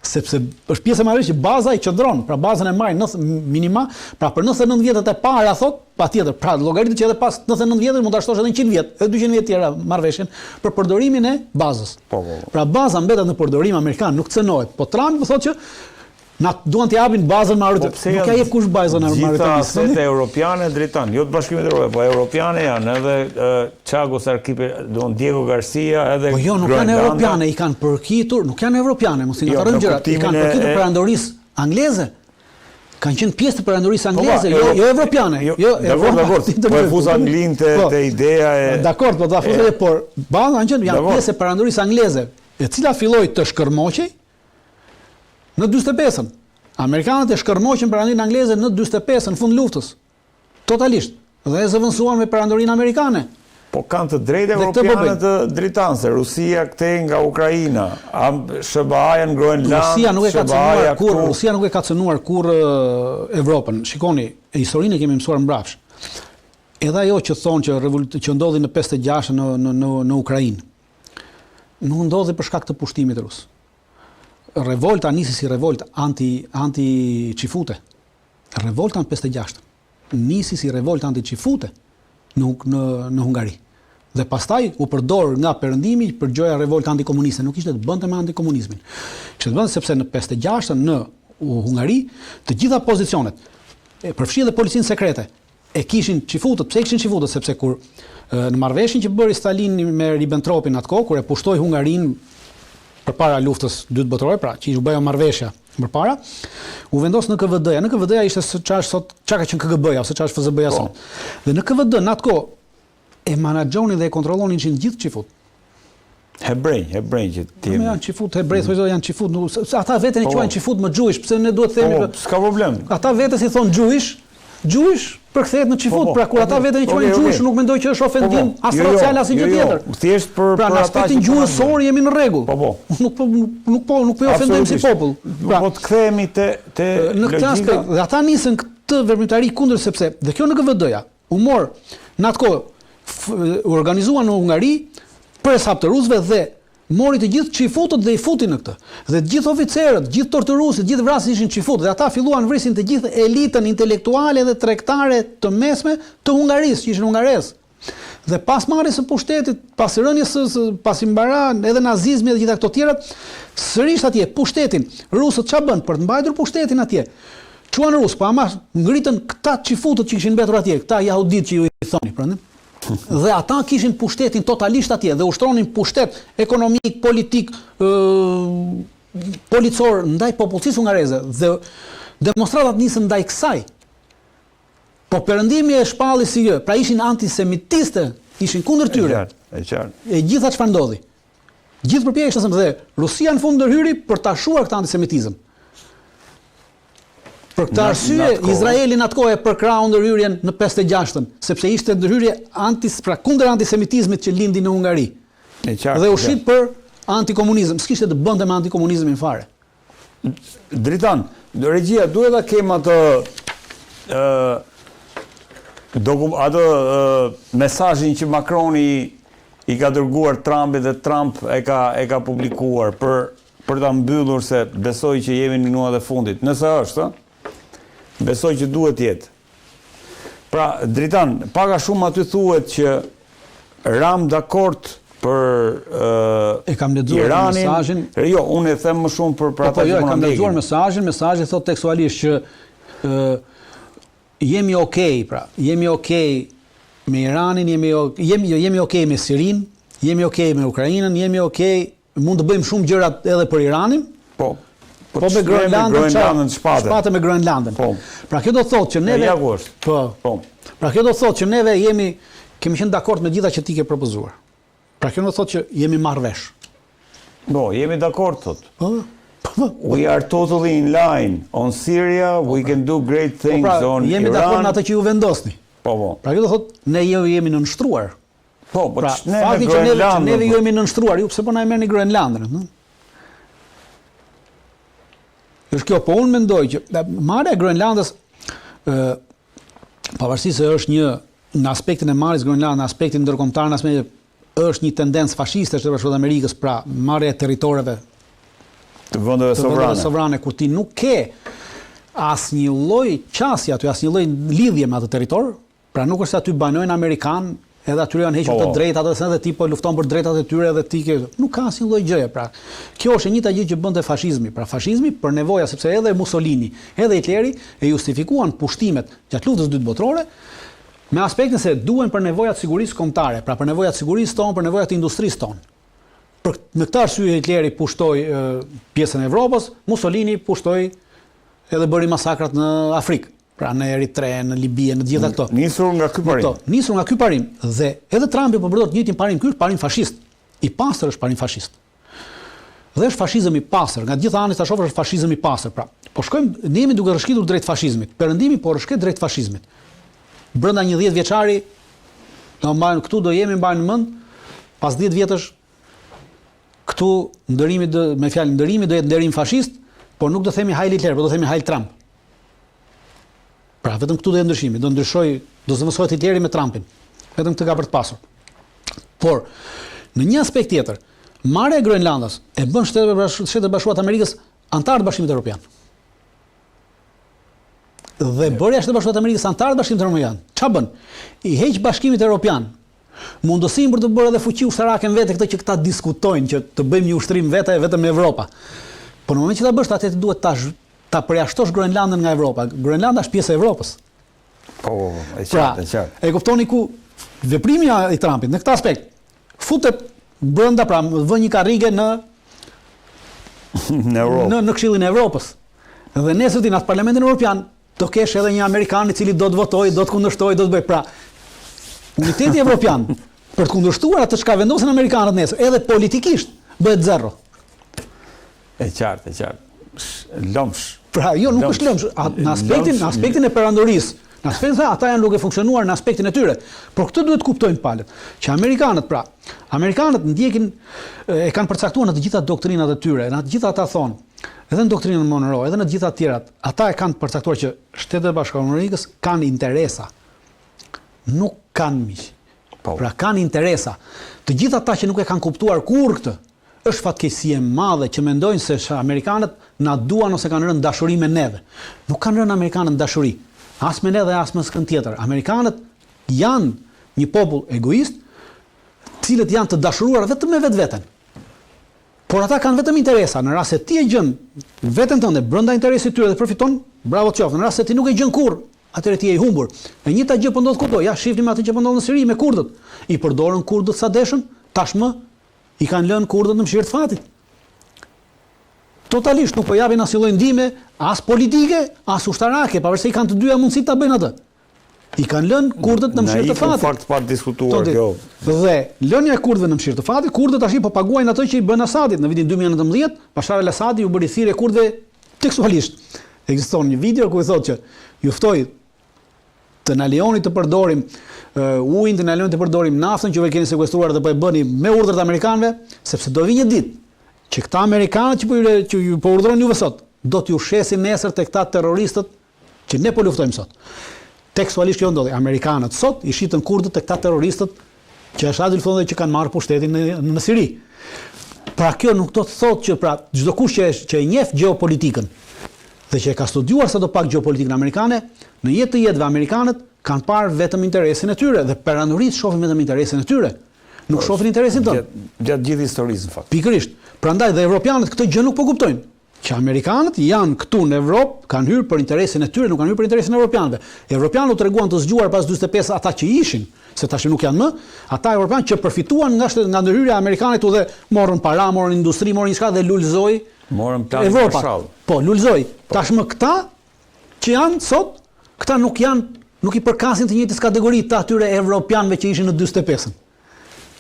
Sepse është pjesë e marrësh që baza i qëndron, pra bazën e marrin minima, pra për 99 vjetët e para thot, patjetër, pra llogaritë që edhe pas 99 vjetësh mund ta shtosh edhe 100 vjet, edhe 200 vjet tjera marrveshjen për përdorimin e bazës. Pra baza mbetet në përdorim amerikan, nuk cënohet. Po Trump thotë që na duan të japin bazën Mauritanit. Nuk ja jep kush bazën Mauritanit. Gjitha asetet europiane dritan, jo të Bashkimit Evropian, po europiane janë edhe Chagos Arkipe, Diego Garcia, edhe po jo, nuk janë europiane, i kanë përkitur, nuk janë europiane, mos i ngarojmë gjërat, i kanë përkitur perandorisë angleze. Kanë qenë pjesë të perandorisë angleze, jo evropiane. Jo, dakord. Po e fuz Anglin te ideja e dakord, po ta fuz edhe por baza janë pjesë e perandorisë angleze, e cila filloi të shkërmoqej në 45-ën. Amerikanët e shkërmoqën perandorinë angleze në 45-ën, në fund luftës. Totalisht. Dhe e zëvendësuan me perandorinë amerikane. Po kanë të drejtë europiane të dritanse. Rusia këtej nga Ukraina, SBA-ja në Groenland, Rusia nuk e ka cënuar kur Evropën. Shikoni, historinë e kemi mësuar mbrapsht. Edhe ajo që thonë që ndodhi në 56 në Ukrainë. Nuk ndodhi për shkak të pushtimit rus. Revolta nisi si revolta anti-çifute. Revolta në 56 nisi si revolta anti-çifute në Hungari. Dhe pastaj u përdor nga perëndimi për gjoja revolta antikomuniste, nuk ishte të bënte me antikomunizmin. Kishte të bënte sepse në 56 në Hungari të gjitha pozicionet, përfshi edhe policinë sekrete, e kishin çifutët. Pse kishin çifutët? Sepse kur në marrëveshjen që bëri Stalini me Ribbentropin atko, kur e pushtoi Hungarinë përpara luftës dytë botërore, pra që u bëja marrëveshja përpara, u vendos në KVD-ja. Në KVD-ja ishte çka ka qenë KGB-ja ose çka është FSB-ja sot. Dhe në KVD në atko e menaxhonin dhe e kontrollonin gjithë çifut. Hebrej që ti. Janë çifut hebrej, thonë janë çifut, ata veten e quajnë çifut më Jewish, pse ne duhet të themi s'ka problem. Ata vetë si thon Jewish përkthehet në çifut, pra kur ata veten e quajnë Jewish nuk mendoj që është ofendim as racial as gjë tjetër. Thjesht për pra në aspektin gjuhësor jemi në rregull. Nuk po ofendojmë si popull. Po të kthehemi te në këtë aspekt. Dhe ata nisën këtë veprimtari kundër sepse dhe kjo në KVD-ja u mor në atko u organizuan në Hungari për hesab të rusëve dhe mori të gjithë çifutët dhe i futin në këtë. Dhe të gjithë oficerët, gjithë torturuesit, gjithë vrasësit ishin çifutë dhe ata filluan vrisin të gjithë elitën intelektuale dhe tregtare të mesme të Hungarisë, që ishin hungarezë. Dhe pas marrjes së pushtetit, pas rënies pas i mbara edhe nazizmi dhe gjitha këto tjerat, sërish atje pushtetin, rusët ç'a bën për të mbajtur pushtetin atje? Çuan rusë, po ama ngritën këta çifutët që kishin mbetur atje, këta jahudit që ju i thoni, prandaj. Dhe ata kishin pushtetin totalisht atje dhe ushtronin pushtet ekonomik, politik, policor ndaj popullsisë hungareze dhe demonstratat nisën ndaj kësaj. Po perëndimi e shpalli si gjë, pra ishin antisemitiste, ishin kundër tyre. E qartë. E gjitha çfarë ndodhi. Gjithë përpjekëshën dhe Rusia në fund ndërhyri për ta shuar këtë antisemitizëm. Për këtë arsye, Izraeli në atë kohë e përkrau ndërhyrjen në 56-ën, sepse ishte ndërhyrje kundër antisemitizmit që lindi në Hungari. Dhe u shit për antikomunizëm. S'kishte të bënte me antikomunizmin fare. Dritan, regjia, duhet ta kem atë mesazhin që Macroni i ka dërguar Trumpit dhe Trump e ka publikuar për ta mbyllur se besoj që jemi në minutat e fundit. Nëse është, besoj që duhet jetë. Pra, Dritan, paka shumë aty thuhet që ram dakord për E kam lexuar Iranin. mesazhin. Jo, unë e them më shumë për ata Jo, që e kam lexuar ndjekin. mesazhi thot tekstualisht që jemi okay, pra, jemi okay me Iranin, jemi okay me Sirin, jemi okay me Ukrainën, jemi okay, mund të bëjmë shumë gjëra edhe për Iranin. Po Me Groenlandën, shpate me Groenlandën. Po. Pra kjo do të thotë që neve Po. Pra kjo do të thotë që neve kemi qenë dakord me gjitha që ti ke propozuar. Pra kjo do të thotë që jemi marrë vesh. Po, jemi dakord thot. Po. We are totally in line on Syria, we can do great things on Iran. Jemi dakord me atë që ju vendosni. Po. Pra kjo do të thotë ne jemi nënshtruar. Po, Pra, ne fakti që neve ju jemi nënshtruar, ju pse po na e merrni Groenlandën, ëh? Është kjo, po unë mendoj që marrja e Groenlandës, pavarësisht se është në aspektin e marrjes Groenlandës, në aspektin ndërkombëtar, është një tendencë fashiste të Bashkuara të Amerikës, pra marrja e territoreve të vendeve sovrane, kur ti nuk ke asnjë lloj qasje aty, asnjë lloj lidhje me atë territor, pra nuk është se aty banojnë amerikan, edhe atyre janë hequr të drejtat, edhe ti po lufton për drejtat e tyre, edhe ti nuk ka asnjë lloj gjëje. Pra, kjo është e njëjta gjë që bënte fashizmi. Pra, fashizmi për nevoja, sepse edhe Mussolini, edhe Hitleri e justifikuan pushtimet gjatë luftës së dytë botërore me aspektin se duhen për nevojat sigurisë kombëtare, pra për nevojat sigurisë tonë, për nevojat e industrisë tonë. Me këtë arsye Hitleri pushtoi pjesën e Evropës, Mussolini pushtoi edhe bëri masakrat në Afrikë. Pra në Eritre, në Libi, në gjitha këto. Nisur nga ky parim. Nisur nga ky parim. Dhe edhe Trumpi po përdor të njëjtin parim, ky është parim fashist. I pastër është parim fashist. Dhe është fashizëm i pastër, nga gjitha anët ta shohësh është fashizëm i pastër. Pra, po shkojmë, ne jemi duke rrshqitur drejt fashizmit. Perëndimi po rrshqet drejt fashizmit. Brenda një 10 vjeçari, këtu do jemi mbajnë mend, pas 10 vjetësh këtu ndërimi me fjalë ndërimi do jetë ndërim fashist, por nuk do themi Heil Hitler, por do themi Heil Trump. Pra, vetëm këtu do jetë ndryshimi, do zëvendësohet Hitleri me Trumpin. Vetëm këtë ka për të pasur. Por, në një aspekt tjetër, marrja e Groenlandës e bën Shtetet Bashkuara të Amerikës antar të Bashkimit Evropian. Dhe bërja e Shtetet Bashkuara të Amerikës antar të Bashkimit Evropian, çfarë bën? I heq Bashkimit Evropian mundësinë për të bërë edhe fuqi ushtarake në vete, këtë që këta diskutojnë që të bëjmë një ushtrim vete vetëm me Evropa. Por në moment që ta bësh, atë duhet ta përjashtosh Groenlandën nga Evropa. Groenlanda është pjesë e Evropës. Po, e qartë. E kuptoni ku veprimi i Trumpit në këtë aspekt futet brenda, pra vën një karrige në Europë. Në Këshillin e Evropës. Dhe nesër në Parlamentin Evropian do kesh edhe një Amerikan i cili do të votojë, do të kundërshtojë, do të bëjë. Pra, uniteti evropian për të kundërshtuar atë çka vendosin amerikanët nesër, edhe politikisht bëhet zero. E qartë. Lëmsh. Pra, jo, nuk është lëmsh, në aspektin e perandorisë. Në aspektin se ata janë duke funksionuar në aspektin e tyre. Por këtë duhet kuptojnë palët, që Amerikanët ndjekin, e kanë përcaktuar në të gjitha doktrinat e tyre, në të gjitha ata thonë, edhe në doktrinën Monroe, edhe në të gjitha të tjerat, ata e kanë përcaktuar që Shtetet Bashkuara të Amerikës kanë interesa. Nuk kanë miq. Pra kanë interesa. Të gjitha ata që nuk e kanë kuptuar kurrë këtë, është fatkeqësi e madhe që mendojnë se amerikanët na duan ose kanë rënë dashuri me neve. Nuk kanë rënë amerikanët dashuri, as me ne dhe as me skën tjetër. Amerikanët janë një popull egoist, cilët janë të dashuruar vetëm me vetveten. Por ata kanë vetëm interesa. Në rast se ti e gjën veten tënde brenda interesit të tyre dhe përfiton, bravo qoftë. Në rast se ti nuk e gjën kurrë, atëherë ti je i humbur. E njëjta gjë po ndodh këtu. Ja, shihni atë që po ndodh në Siri me kurdët. I përdorën kurdët sa deshën, tashmë i kanë lënë kurdët në mëshirë të fatit. Totalisht nuk po japin asnjë lloj ndihme, as politike, as ushtarake, pavarësisht se i kanë të dyja mundësi ta bëjnë atë. I kanë lënë kurdët në mëshirë të fatit. Në fakt pa diskutuar kjo. Dhe lënia e kurdëve në mëshirë të fatit, kurdët tash po paguajnë atë që i bën Asadit. Në vitin 2019, Bashar al-Asadi u bëri thirrje kurdëve tekstualisht. Ekziston një video ku i thotë që ju ftoi të na lejoni të përdorim ujin, të na lejoni të përdorim naftën që ju keni sekuestruar dhe po e bëni me urdhër të amerikanëve, sepse do vi një ditë që këta amerikanë që ju po urdhërojnë juve sot, do t'ju shesin nesër tek këta terroristët që ne po luftojmë sot. Tekstualisht kjo ndodhi. Amerikanët sot i shitën kurdët tek këta terroristët që Asadil thonë që kanë marrë pushtetin në Siri. Pra kjo nuk do të thotë që pra çdo kush që e njeh gjeopolitikën dhe që e ka studiuar sadopak gjeopolitikën amerikane, në jetë të jetëve amerikanët kanë parë vetëm interesin e tyre dhe perandorisht shohin vetëm interesin e tyre. Nuk shohin interesin tënd. Gjatë gjithë historisë në fakt. Pikërisht. Prandaj dhe evropianët këtë gjë nuk po kuptojnë. Që amerikanët janë këtu në Evropë, kanë hyrë për interesin e tyre, nuk kanë hyrë për interesin e evropianëve. Evropianët u treguan të zgjuar pas 45 ata që ishin, se tash nuk janë më, ata evropianë që përfituan nga ndërhyrja e amerikanëve dhe morën para, morën industri, morën diçka dhe lulëzoi morën planin Evropa. Marshall. Po, lulëzoi. Tashmë këta që janë sot, këta nuk i përkasin të njëjtës kategori të atyre evropianëve që ishin në 45-ën.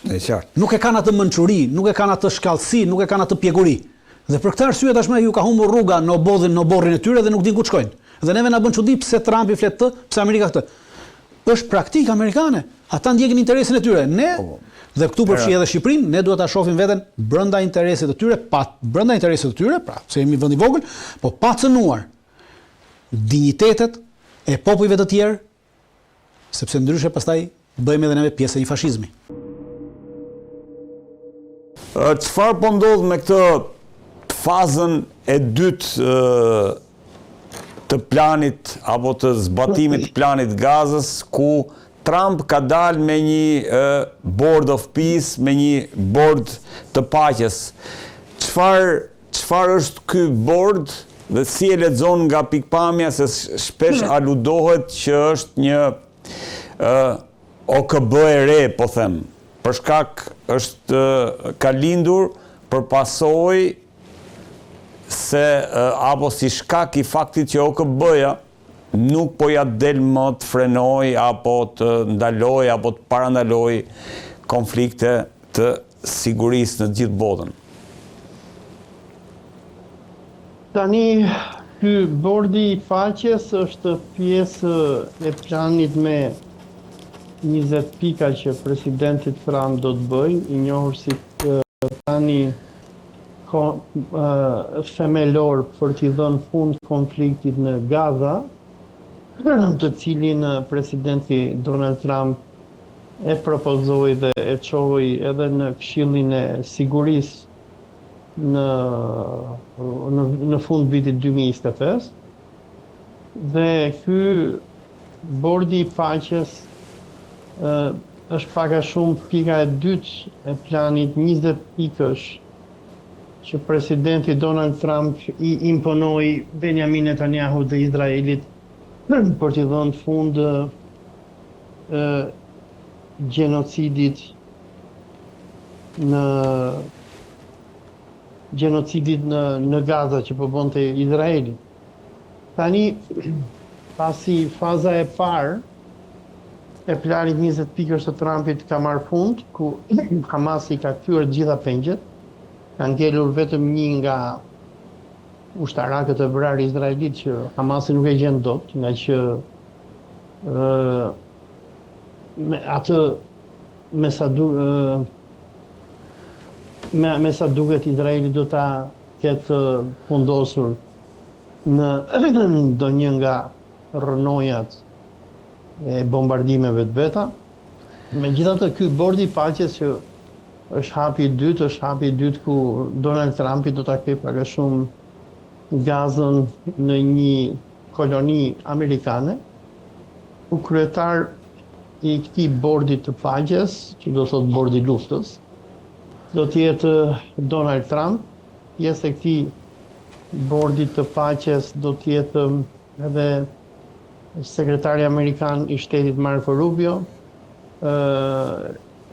E qartë. Nuk e kanë atë mençuri, nuk e kanë atë shkallësi, nuk e kanë atë pjeguri. Dhe për këtë arsye tashmë ju ka humbur rruga në borrin e tyre dhe nuk din ku të shkojnë. Dhe neve na bën çudi pse Trumpi flet pse Amerika këtë. Është praktikë amerikane. Ata ndjekin interesin e tyre. Ne dhe këtu përfshi edhe Shqipërinë, ne duhet ta shohim veten brenda interesit të tyre, brenda interesit të tyre, pra, se jemi vend i vogël, po pa cënuar dinjitetet e popujve të tjerë, sepse ndryshe pastaj bëjmë edhe neve pjesë e një fashizmi. Çfarë po ndodh me këtë fazën e dytë të planit apo të zbatimit të planit Gazës, ku Trump ka dalë me një board of peace, me një board të paqes. Çfarë është ky board dhe si e lexon nga pikpamja, se shpesh aludohet që është një OKB e re, po them, për shkak ka lindur për pasojë se apo si shkak i faktit që OKB-ja nuk po ja del më të frenoj apo të ndaloj apo të parandaloj konflikte të sigurisë në gjithë botën. Tani, ky bordi i paqes është pjesë e planit me 20 pika që presidenti Trump do të bëjë, i njohur si plani themelor për t'i dhënë fund konfliktit në Gaza, të cilin presidenti Donald Trump e propozoi dhe e çoi edhe në Këshillin e Sigurisë në fund vitit 2025. Dhe ky bordi i paqes është pak a shumë pika e dytë e planit 20 pikësh që presidenti Donald Trump i imponoi Benjamin Netanyahu dhe Izraelit për t'i dhënë fund gjenocidit në Gaza që po bënte Izraeli. Tani, pasi faza e parë e planit 20 pikësh të Trumpit ka marrë fund, ku Hamasi ka kthyer të gjitha pengjet, ka ngelur vetëm një nga ushtarakët e vrarë izraelit që Hamasi nuk e gjen dot, nga që me sa duket Izraeli do ta ketë fundosur në ndonjë nga rrënojat e bombardimeve të veta. Megjithatë, ky bordi i paqes që është hapi i dytë ku Donald Trumpi do ta kthejë pak a shumë Gazën në një koloni amerikane. U kryetar i këtij bordi të paqes, që do thot bordi i luftës, do të jetë Donald Trump. Pjesë e këtij bordi të paqes do të jetë edhe sekretari amerikan i shtetit Marco Rubio,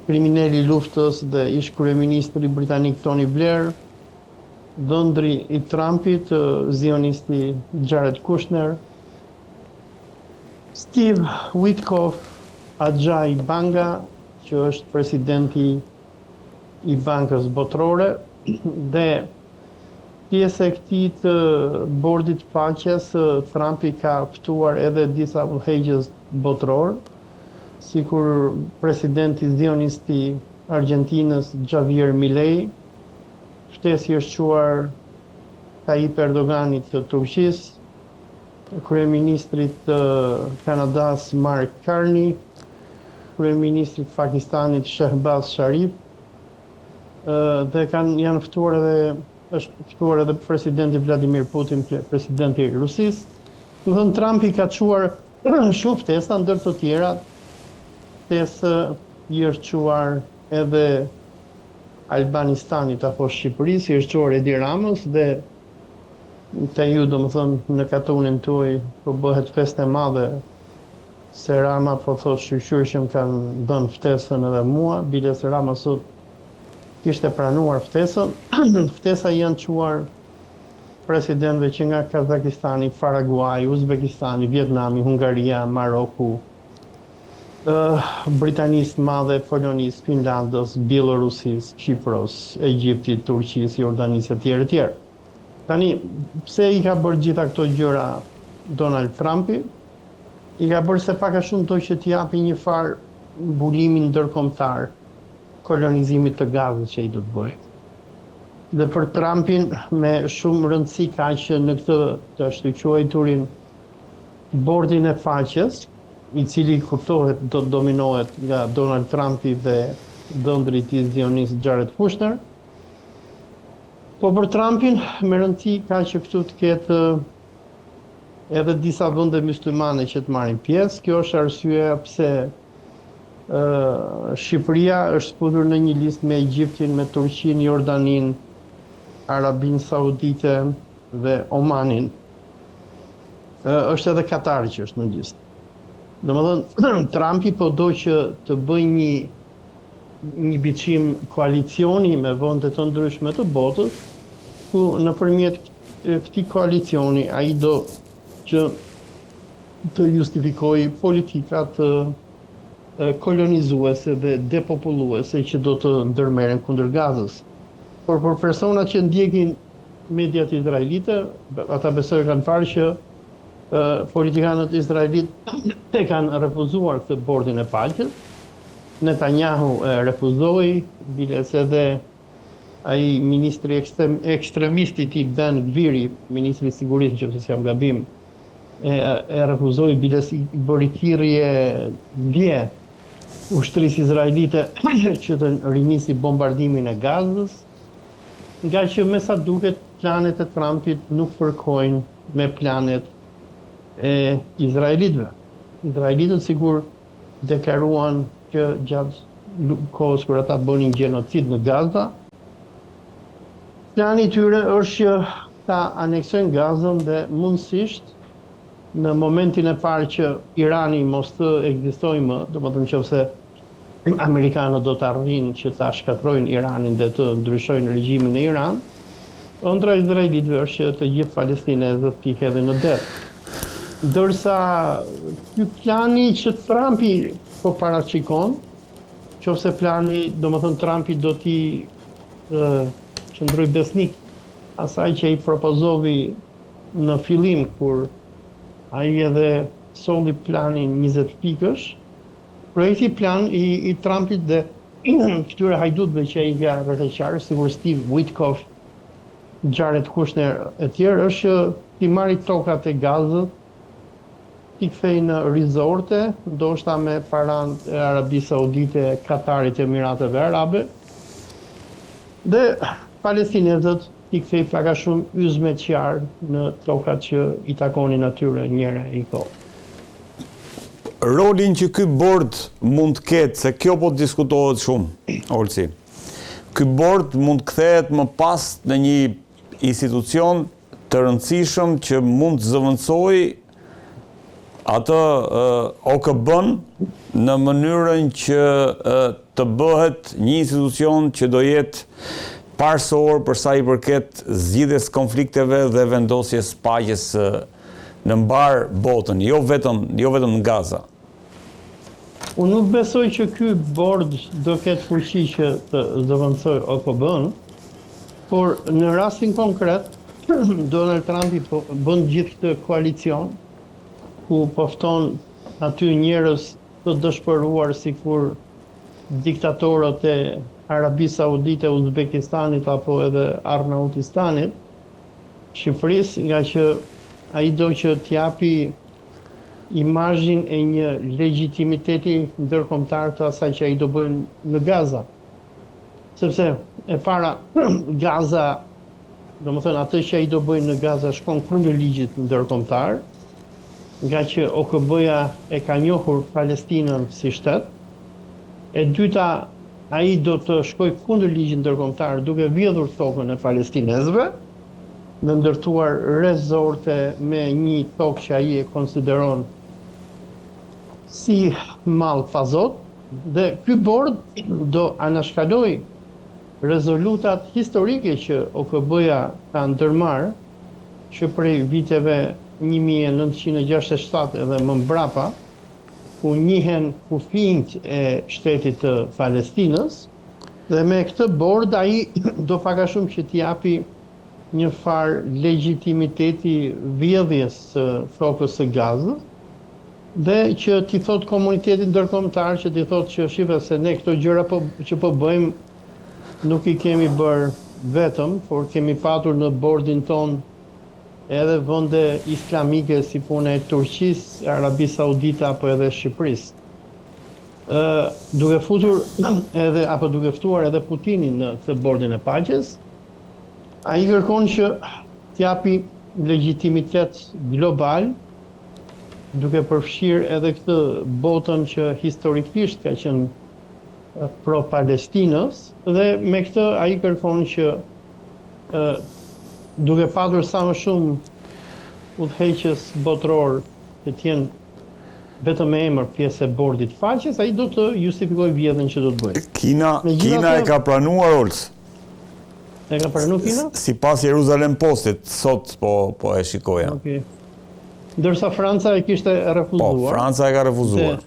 kriminali i luftës dhe ish kryeministri britanik Tony Blair, dhëndri i Trumpit, zionisti Jared Kushner, Steve Witkoff, Ajay Banga, që është presidenti i Bankës Botërore, dhe pjesë e këtij të bordit paqes, Trumpi ka ftuar edhe disa udhëheqës botëror, sikur presidenti zionisti Argentinës Javier Milei, shtesi është quar Tayyip Erdoganit të Turqisë, kryeministrit të Kanadas Mark Carney, kryeministrit të Pakistanit Shehbaz Sharif, dhe janë ftuar është ftuar edhe presidenti Vladimir Putin, presidenti i Rusisë. Do thënë Trumpi ka çuar shumë ftesa, ndër të tjera ftesë i është quar edhe Albanistanit apo Shqipërisë, si është quar Edi Ramës, dhe të ju do më thënë në katunin tuaj po bëhet feste madhe se Rama po thot shqyqyr kanë dhënë ftesën edhe mua, bile se Rama sot kishte pranuar ftesën. Ftesa janë quar presidentëve që nga Kazakistani, Paraguay, Uzbekistani, Vietnami, Hungaria, Maroku, Britanisë madhe, Polonisë, Finlandës, Bielorusisë, Kipros, Egjiptit, Turqisë, Jordanisë e tjerë. Tani, pse i ka bërë gjitha këto gjëra Donald Trumpi? I ka bërë se pak a shumë to që t'japi një farë mbulimin ndërkombëtar kolonizimit të Gazës që i do të bëjë. Dhe për Trumpin me shumë rëndësi ka që në këtë të shtyquajturin bordin e faqes, i cili kuptohet do të dominohet nga Donald Trumpi dhe dhëndri i tij zionist Jared Kushner. Po për Trumpin me rëndësi ka që këtu të ketë edhe disa vende myslimane që të marrin pjesë. Kjo është arsyeja pse Shqipëria është sputur në një listë me Egjiptin, me Turqinë, Jordaninë, Arabinë Saudite dhe Omanin. Është edhe Katari që është në listë. Domethënë Trumpi po do që të bëjë një biçim koalicioni me vende të ndryshme të botës, ku nëpërmjet këtij koalicioni ai do që të justifikojë politikat kolonizuese dhe depopulluese që do të ndërmerren kundër Gazës. Por për personat që ndjekin mediat izraelite, ata besoj kanë parë që politikanët izraelit e kanë refuzuar këtë bordin e paqes. Netanyahu e refuzoi, biles edhe ai ministri ekstremisti i Ben Gviri, ministri i sigurisë, nëse jam gabim, e refuzoi, biles i bëri thirrje dje ushtrisë izraelite që të rinisi bombardimin e Gazës, nga që me sa duket planet e Trumpit nuk përkojnë me planet e izraelitëve. Izraelitët sigur deklaruan që gjatë kohës kur ata bënin gjenocid në Gaza, plani i tyre është që ta aneksojnë Gazën dhe mundësisht në momentin e parë që Irani mos të ekzistojë më, domethënë nëse amerikanët do të arrijnë që ta shkatrojnë Iranin dhe të ndryshojnë regjimin e Iran, ëndra e izraelitëve është që të gjithë palestinezët t'i hedhin në det. Ndërsa ky plani që Trumpi po paraqikon, nëse plani, domethënë Trumpi do t'i qëndroj besnik asaj që i propozovi në fillim kur ai edhe solli planin 20 pikësh, projekti plan i Trumpit dhe këtyre hajdutëve që ai nga rrethqarë, sigur Steve Witkoff, Jared Kushner e tjerë, është që t'i marri tokat e Gazës, t'i kthej në rizorte, ndoshta me paran e Arabisë Saudite, Katarit, Emirateve Arabe, dhe palestinezët t'i kthej pak a shumë yzme qarë në tokat që i takonin atyre njëra i kohë. Rolin që ky bord mund të ketë, se kjo po diskutohet shumë, Olsi. Ky bord mund të kthehet më pas në një institucion të rëndësishëm që mund të zëvendësojë atë OKB-n në mënyrën që të bëhet një institucion që do jetë parsor për sa i përket zgjidhjes konflikteve dhe vendosjes paqes në mbar botën, jo vetëm në Gaza. Unë nuk besoj që ky bord do ketë fuqi që të zëvendësojë OKB-n, por në rastin konkret Donald Trumpi bën gjithë këtë koalicion ku pofton aty njerëz të dëshpëruar sikur diktatorët e Arabisë Saudite, Uzbekistanit apo edhe Arnautistanit, Shqipërisë, nga që ai do që t'japi imazhin e një legjitimiteti ndërkombëtar të asaj që ai do bëjnë në Gaza. Sepse e para Gaza, domethënë atë që ai do bëjnë në Gaza shkon kundër ligjit ndërkombëtar, nga që OKB-ja e ka njohur Palestinën si shtet. E dyta, ai do të shkojë kundër ligjit ndërkombëtar duke vjedhur tokën e palestinezëve, dhe ndërtuar rezorte me një tokë që ai e konsideron si mall pazot, dhe ky bord do anashkaloj rezolutat historike që OKB-ja ka ndërmarrë, që prej viteve 1967 edhe më mbrapa, ku njihen kufijt e shtetit të Palestinës, dhe me këtë bord ai do pak a shumë që t'i japi një farë legitimiteti vjedhjes së flokës së Gazës, dhe që t'i thot komunitetit ndërkombëtar, që t'i thot që shife se ne këto gjëra që po bëjmë nuk i kemi bërë vetëm, por kemi patur në bordin ton edhe vende islamike si puna e Turqisë, Arabisë Saudite apo edhe Shqipërisë. Duke ftuar edhe Putinin në këtë bordin e paqes, ai kërkon që t'japi legitimitet global, duke përfshirë edhe këtë botën që historikisht ka qenë pro-Palestinës, dhe me këtë ai kërkon që duke patur sa më shumë udhëheqës botror që t'jenë vetëm me emër pjesë e bordit faqes, ai do të justifikojë vjedhjen që do të bëjë. Kina e ka pranuar, Olc. E ka pranuar Kina? Sipas Jerusalem Postit, sot po e shikoja. Okay. Ndërsa Franca e kishte refuzuar. Po, Franca e ka refuzuar.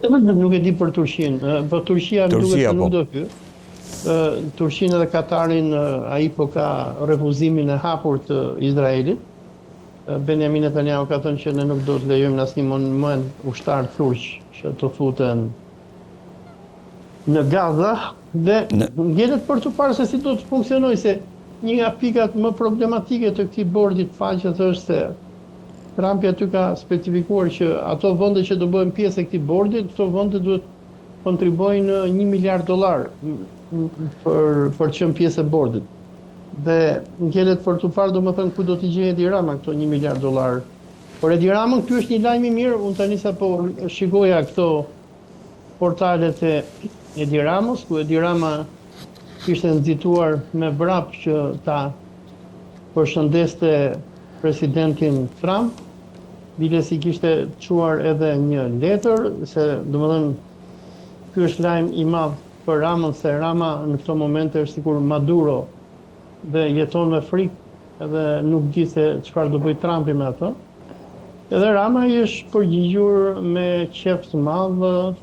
Nuk e di për Turqinë, po Turqia duket se nuk do hyj. Turqinë dhe Katarin ai po ka refuzimin e hapur të Izraelit. Benjamin Netanyahu ka thënë që ne nuk do të lejojmë në asnjë moment ushtar turq që të futen në Gaza, dhe ngjelet për të parë se si do të funksionojë, se një nga pikat më problematike të këtij bordi të faqes është se Trumpi aty ka specifikuar që ato vende që do bëhen pjesë e këtij bordi, këto vende duhet kontribojnë $1 miliard për të qenë pjesë e bordit. Dhe ngjelet për të parë domethënë ku do t'i gjejë Edi Rama këto $1 miliard. Por Edi Rama, ky është një lajm i mirë, unë tani sapo shikoja këto portalet e Edi Ramos, ku Edi Rama kishte nxituar me vrap që ta përshëndeste presidentin Trump, bile si kishte quar edhe një letër, se domethënë ky është lajm i madh për Ramën, se Rama në këto momente është sikur Maduro dhe jeton me frikë edhe nuk di se çfarë do bëj Trumpi me atë. Edhe Rama i është përgjigjur me qef të madh,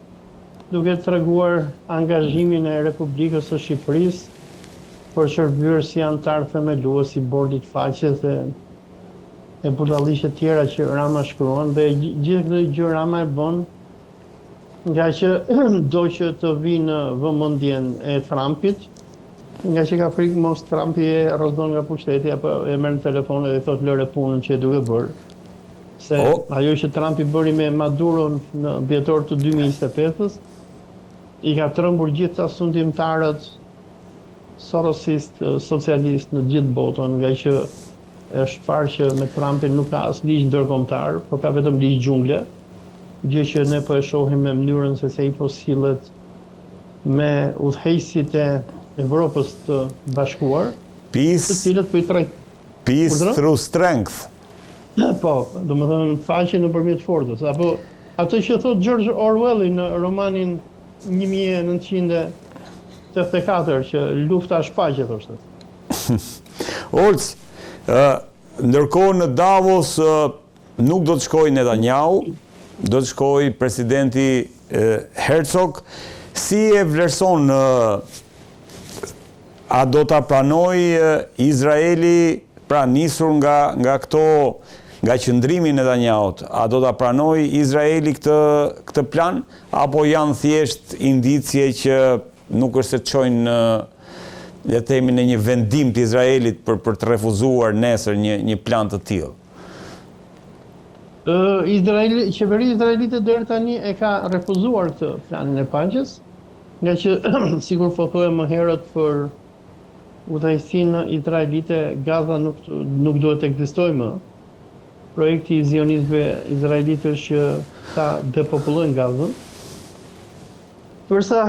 duke treguar angazhimin e Republikës së Shqipërisë për shërbyer si antar themelues i bordit faqes e budalliqe tjera që Rama shkruan, dhe gjithë këtë gjë Rama e bën nga që do që të vinë në vëmendjen e Trumpit, nga që ka frikë mos Trumpi e rrodhon nga pushteti apo e merr në telefon dhe thotë lëre punën që e duhet bërë. Se ajo që Trumpi bëri me Maduron në dhjetor të 2025-s i ka trembur gjithë sundimtarët sorosist, socialist në gjithë botën, nga që është parë që me Trumpin nuk ka as ligj ndërkombëtar, por ka vetëm ligj xhungle, gjë që ne po e shohim me mënyrën se si ai po sillet me udhëheqësit e Evropës të Bashkuar, të cilët po i peace through strength. Po, domethënë faqe nëpërmjet forcës, apo atë që thot George Orwell në romanin 1984, që lufta është paqe, thoshte. Olc, ndërkohë në Davos nuk do të shkojë Netanyahu, do të shkojë presidenti Herzog. Si e vlerëson, a do ta pranoj Izraeli, pra nisur nga këto, nga qëndrimi Netanyahut, a do ta pranoj Izraeli këtë plan, apo janë thjesht indicie që nuk është se të çojnë le të themi në një vendim të Izraelit për të refuzuar nesër një plan të tillë? Qeveria izraelite deri tani e ka refuzuar këtë planin e paqes, nga që sikur po thoya më herët për udhëheqësinë izraelite, Gaza nuk duhet të ekzistojë më. Projekti i zionistëve izraelitë është që ta depopullojnë Gazën. Përsa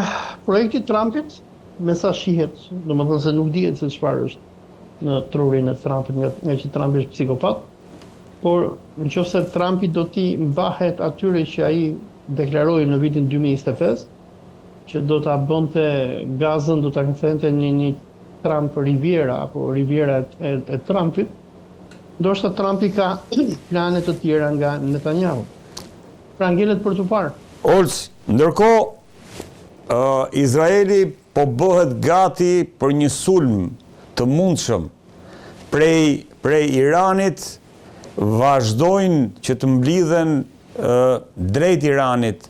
projekti Trumpit, me sa shihet, domethënë se nuk dihet se çfarë është në trurin e Trumpit, nga që Trumpi është psikopat, por nëse Trumpi do t'i mbahet atyre që ai deklaroi në vitin 2025, që do ta bënte gazën, do ta kthente një Trump Riviera apo Riviera e Trumpit, ndoshta Trumpi ka plane të tjera nga Netanyahu. Pra ngelet për të parë. Ndërkohë, Izraeli po bëhet gati për një sulm të mundshëm prej Iranit, vazhdojnë që të mblidhen drejt Iranit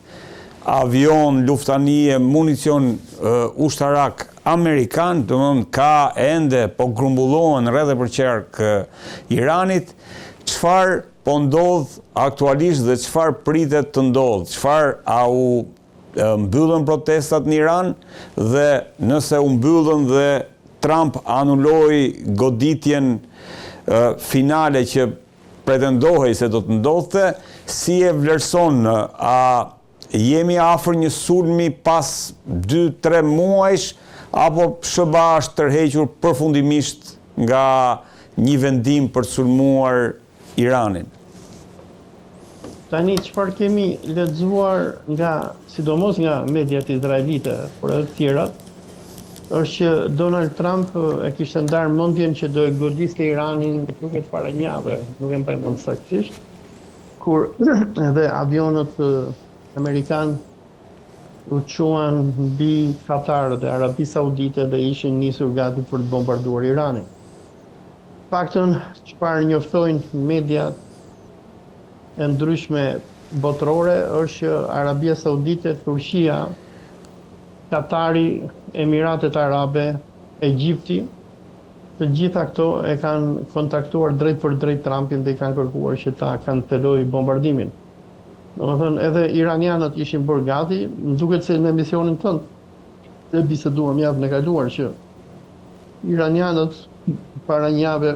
avion, luftanie, municion ushtarak amerikan, domethënë ka ende po grumbullohen rreth e përqerk Iranit. Çfarë po ndodh aktualisht dhe çfarë pritet të ndodh? Çfarë u mbyllën protestat në Iran dhe nëse u mbyllën dhe Trump anulloi goditjen finale që pretendohej se do të ndodhte, si e vlerëson, a jemi afër një sulmi pas 2-3 muajsh, apo SBA është tërhequr përfundimisht nga një vendim për të sulmuar Iranin? Tani çfarë kemi lexuar sidomos nga mediat izraelite, por edhe të tjerat, është që Donald Trump e kishte ndarë mendjen që do e godiste Iranin duket para një javë, nuk e mbaj mend saktësisht, kur edhe avionët amerikan u quan mbi Katar dhe Arabi Saudite dhe ishin nisur gati për të bombarduar Iranin. Faktën çfarë njoftojnë mediat e ndryshme botërore është që Arabia Saudite, Turqia, Katari, Emiratet Arabe, Egjipti, të gjitha këto e kanë kontaktuar drejt për drejt Trumpin dhe i kanë kërkuar që ta kancelojë bombardimin. Domethënë edhe iranianët ishin bërë gati, më duket se në emisionin tënd e biseduam javën e kaluar që iranianët para një jave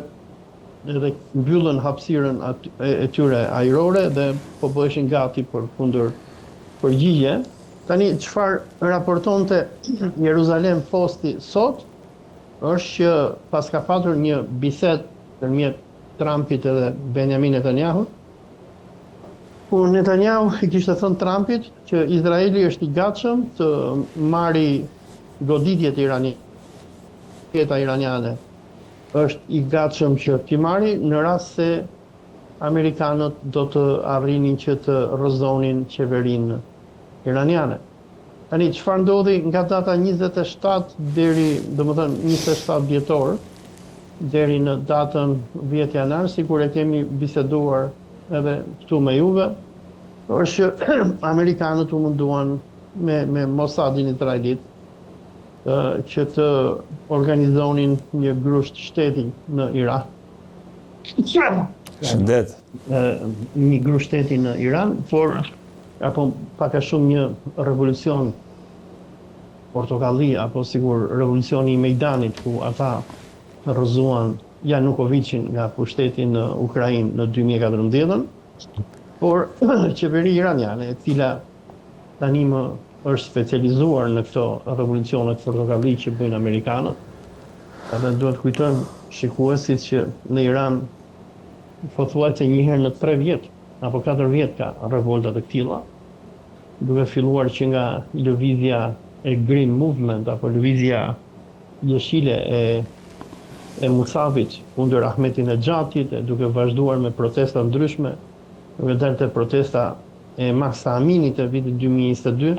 edhe mbyllën hapësirën e tyre ajrore dhe po bëheshin gati për kundër përgjigje. Tani çfarë raportonte Jeruzalem Posti sot është që pas ka patur një bisedë ndërmjet Trumpit edhe Benjamin Netanyahu, ku Netanyahu i kishte thënë Trumpit që Izraeli është i gatshëm të marrë goditjet iraniane, është i gatshëm që t'i marrë në rast se amerikanët do të arrinin që të rrëzonin qeverinë iraniane. Tani çfarë ndodhi nga data 27 deri, domethënë 27 dhjetor deri në datën 10 janar, sikur e kemi biseduar edhe këtu me juve, është që amerikanët u munduan me Mossadin izraelit që të organizonin një grusht shteti në Iran. Shëndet. Një grusht shteti në Iran, por apo pak a shumë një revolucion portokalli, apo sigur revolucioni i Mejdanit, ku ata rrëzuan Janukovicin nga pushteti në Ukrainë në 2014, por qeveri iraniane, e cila tani më është specializuar në këto revolucionet portokalli që bëjnë amerikanët, edhe duhet kujtojmë shikuesit që në Iran pothuajse një herë në 3 vjet apo 4 vjet ka revoltat e këtilla, duke filluar që nga lëvizja e Green Movement apo lëvizja jeshile e Musabit kundër Ahmetinexhatit, duke vazhduar me protesta ndryshme, duke dalë te protesta e Mahsa Aminit e vitit 2022.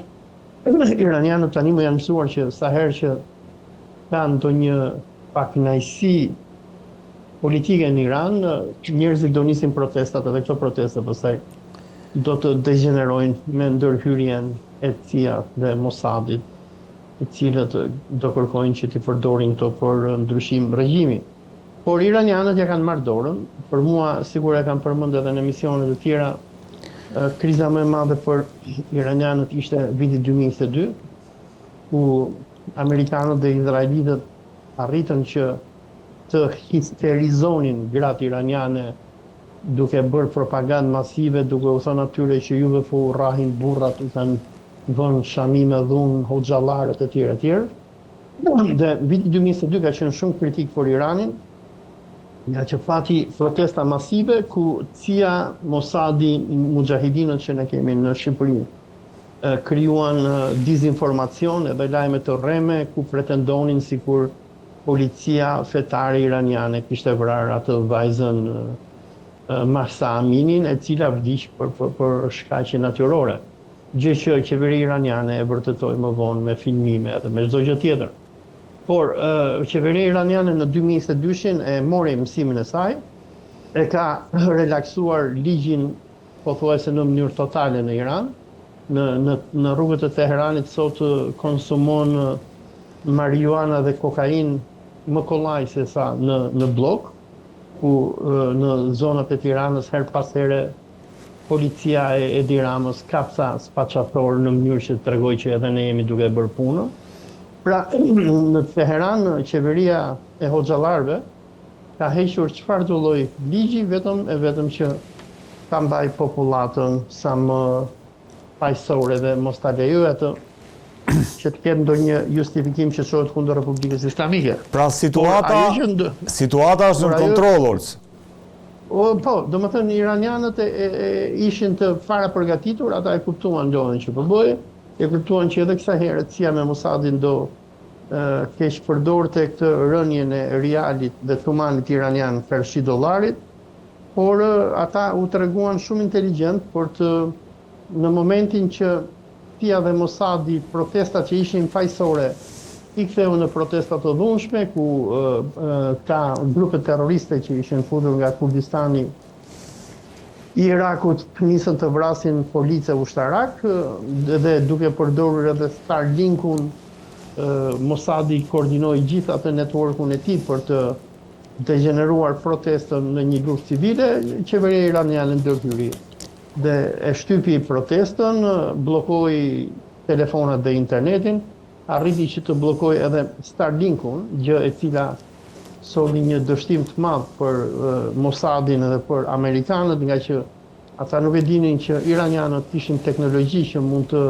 Iranianët tani më janë mësuar që sa herë që ka ndonjë pakënaqësi politike në Iran, njerëzit do nisin protestat, edhe këto protesta pastaj do të degenerojnë me ndërhyrjen e CIA dhe Mossadit, të cilët do kërkojnë që t'i përdorin këto për ndryshim regjimi. Por iranianët ja kanë marrë dorën. Për mua, sigur e kanë përmend edhe në emisionet e tjera, kriza më e madhe për iranianët ishte viti 2022, ku amerikanët dhe izraelitët arritën që të histerizonin gratë iraniane duke bërë propagandë masive, duke u thënë atyre që juve po urrahin burrat, u kanë vënë shamime dhun, hoxhallarët e tjerë e tjerë. Dhe viti 2022 ka qenë shumë kritik për Iranin, nga që fati protesta masive ku CIA, Mossadi, mujahidinët që ne kemi në Shqipëri krijuan dizinformacion edhe lajme të rreme ku pretendonin sikur policia fetare iraniane kishte vrarë atë vajzën Mahsa Aminin, e cila vdiq për shkaqe natyrore. Gjë që qeveria iraniane e vërtetoi më vonë me filmime edhe me çdo gjë tjetër. Por qeveria iraniane në 2022 e mori mësimin e saj, e ka relaksuar ligjin pothuajse në mënyrë totale në Iran. Në rrugët e Teheranit sot konsumon marijuana dhe kokain më kollaj se sa në blok, ku në zonat e Tiranës her pas here policia e Edi Ramës kapsa spaçator në mënyrë që tregoj që edhe ne jemi duke bërë punë. Pra në Teheran qeveria e hoxhallarëve ka hequr çfarë do lloj ligji vetëm që ta mbaj popullatën sa më paqësore dhe mos ta lejoj atë që të ketë ndonjë justifikim që shohet kundër Republikës Islamike. Pra situata është në kontroll, Olc. Po, domethënë iranianët ishin të fara përgatitur, ata e kuptuan lodhen që po bëje, e kuptuan që edhe kësaj herë CIA me Mossadin do keq përdorte këtë rënien e rialit dhe tumanit iranian $100, por ata u treguan shumë inteligjent në momentin që CIA dhe Mossadi protestat që ishin fajsore i ktheu në protesta të dhunshme ku ka grupe terroriste që ishin futur nga Kurdistani i Irakut nisën të vrasin policë ushtarak dhe duke përdorur edhe Starlinkun Mossadi koordinoi gjithë atë networkun e tij për të degeneruar protestën në një luftë civile, qeveria iraniane ndërhyri dhe e shtypi protestën, bllokoi telefonat dhe internetin, arriti që të bllokoi edhe Starlinkun, gjë e cila solli një dështim të madh për Mossadin dhe për amerikanët, nga që ata nuk e dinin që iranianët kishin teknologji që mund të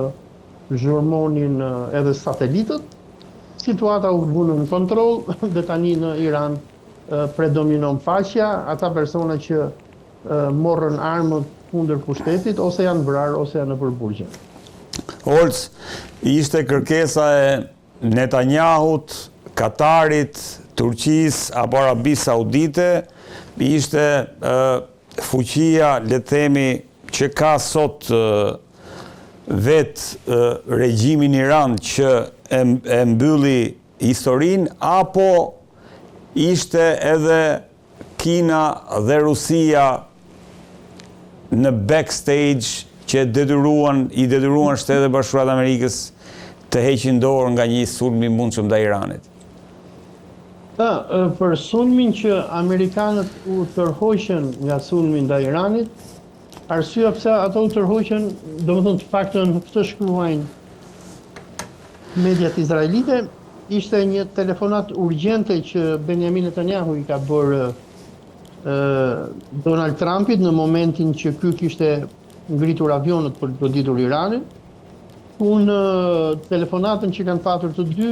zhurmonin edhe satelitët. Situata u bë në kontroll dhe tani në Iran predominon paqja, ata persona që morën armët kundër pushtetit ose janë vrarë ose janë në përburgje. Olc, ishte kërkesa e Netanyahut, Katarit, Turqis apo Arabisë Saudite, ishte fuqia, le të themi, që ka sot vetë regjimin Iran që e mbylli historinë, apo ishte edhe Kina dhe Rusia në backstage që i detyruan Shtetet Bashkuara të Amerikës të heqin dorë nga një sulm i mundshëm ndaj Iranit. Për sulmin që amerikanët u tërhoqën nga sulmi ndaj Iranit, arsyeja pse ato u tërhoqën, domethënë të paktën këtë shkruajnë mediat izraelite, ishte një telefonat urgjente që Benjamin Netanyahu i ka bërë Donald Trumpit në momentin që ky kishte ngritur avionët për të goditur Iranin. Në telefonatën që kanë patur të dy,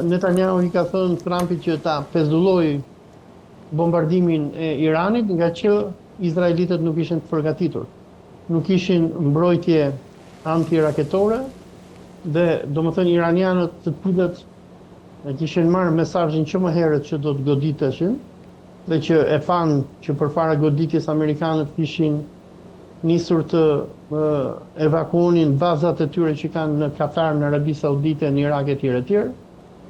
Netanyahu i ka thënë Trumpit që ta pezulloj bombardimin e Iranit, nga që izraelitët nuk ishin të përgatitur. Nuk ishin mbrojtje antiraketore dhe domethënë iranianët të cilët kishin marrë mesazhin që më herët që do të goditeshin dhe që e panë që përpara goditjes amerikanët kishin nisur të evakuonin bazat e tyre që kanë në Katar, në Arabi Saudite, në Irak e tjerë.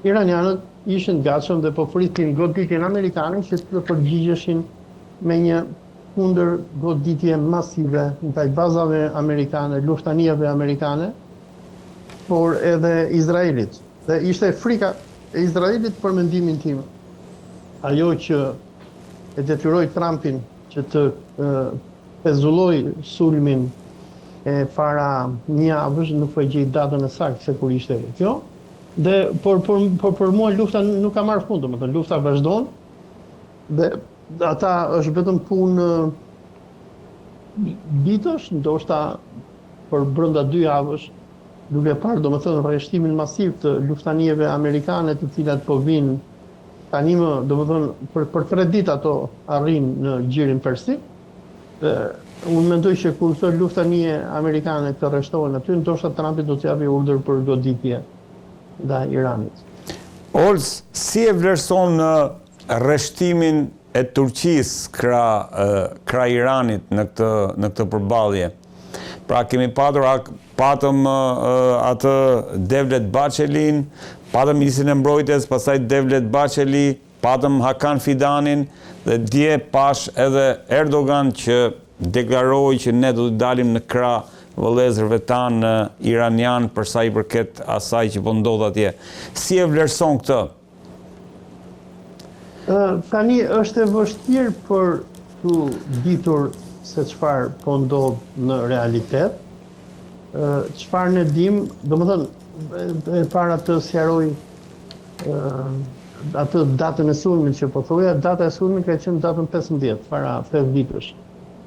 Iranianët ishin gatshëm dhe po pritin goditjen amerikane që të përgjigjeshin me një kundër goditje masive ndaj bazave amerikane, luftanijave amerikane, por edhe Izraelit. Dhe ishte frika e Izraelit për mendimin tim. Ajo që e detyroi Trumpin që të pezulloj sulmin para një javësh, nuk po e gjej datën e saktë se kur ishte kjo. Dhe por mua lufta nuk ka marrë fund, domethënë lufta vazhdon dhe ata është vetëm punë ditësh, ndoshta për brenda 2 javësh, duke parë domethënë rreshtimin masiv të luftanijeve amerikane të cilat po vinë tani më domethënë për 3 ditë ato arrin në gjirin persik. Unë mendoj që kur këto luftanie amerikane të rreshtohen aty, ndoshta Trumpi do të japi urdhër për goditje ndaj Iranit. Olz, si e vlerëson rreshtimin e Turqisë krah Iranit në këtë përballje? Pra kemi patëm atë Devlet Baçelin, patëm ministrin e mbrojtjes, pastaj Devlet Baçeli, patëm Hakan Fidanin dhe dje pash edhe Erdogan që deklaroi që ne do të dalim në krah vëllezërve tanë iranian për sa i përket asaj që po ndodh atje. Si e vlerëson këtë? Tani është e vështirë për të ditur se çfarë po ndodh në realitet. Çfarë ne dim, domethënë e para të sqaroj atë datën e sulmit që po thoja, data e sulmit ka qenë datën 15 para 5 ditësh.